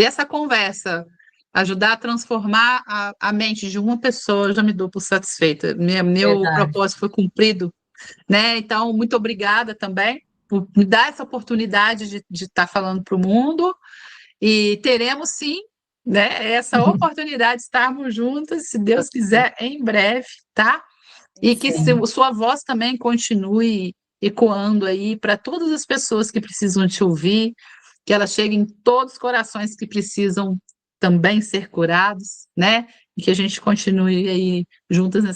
essa conversa Ajudar a transformar a mente de uma pessoa, eu já me dou por satisfeita. Meu Verdade. propósito foi cumprido, né? Então, muito obrigada também por me dar essa oportunidade de estar falando para o mundo. E teremos, sim, né, essa oportunidade de estarmos juntas, se Deus quiser, em breve, tá? E que Sim. sua voz também continue ecoando aí para todas as pessoas que precisam te ouvir, que ela chegue em todos os corações que precisam também ser curados, né? E que a gente continue aí juntas nessa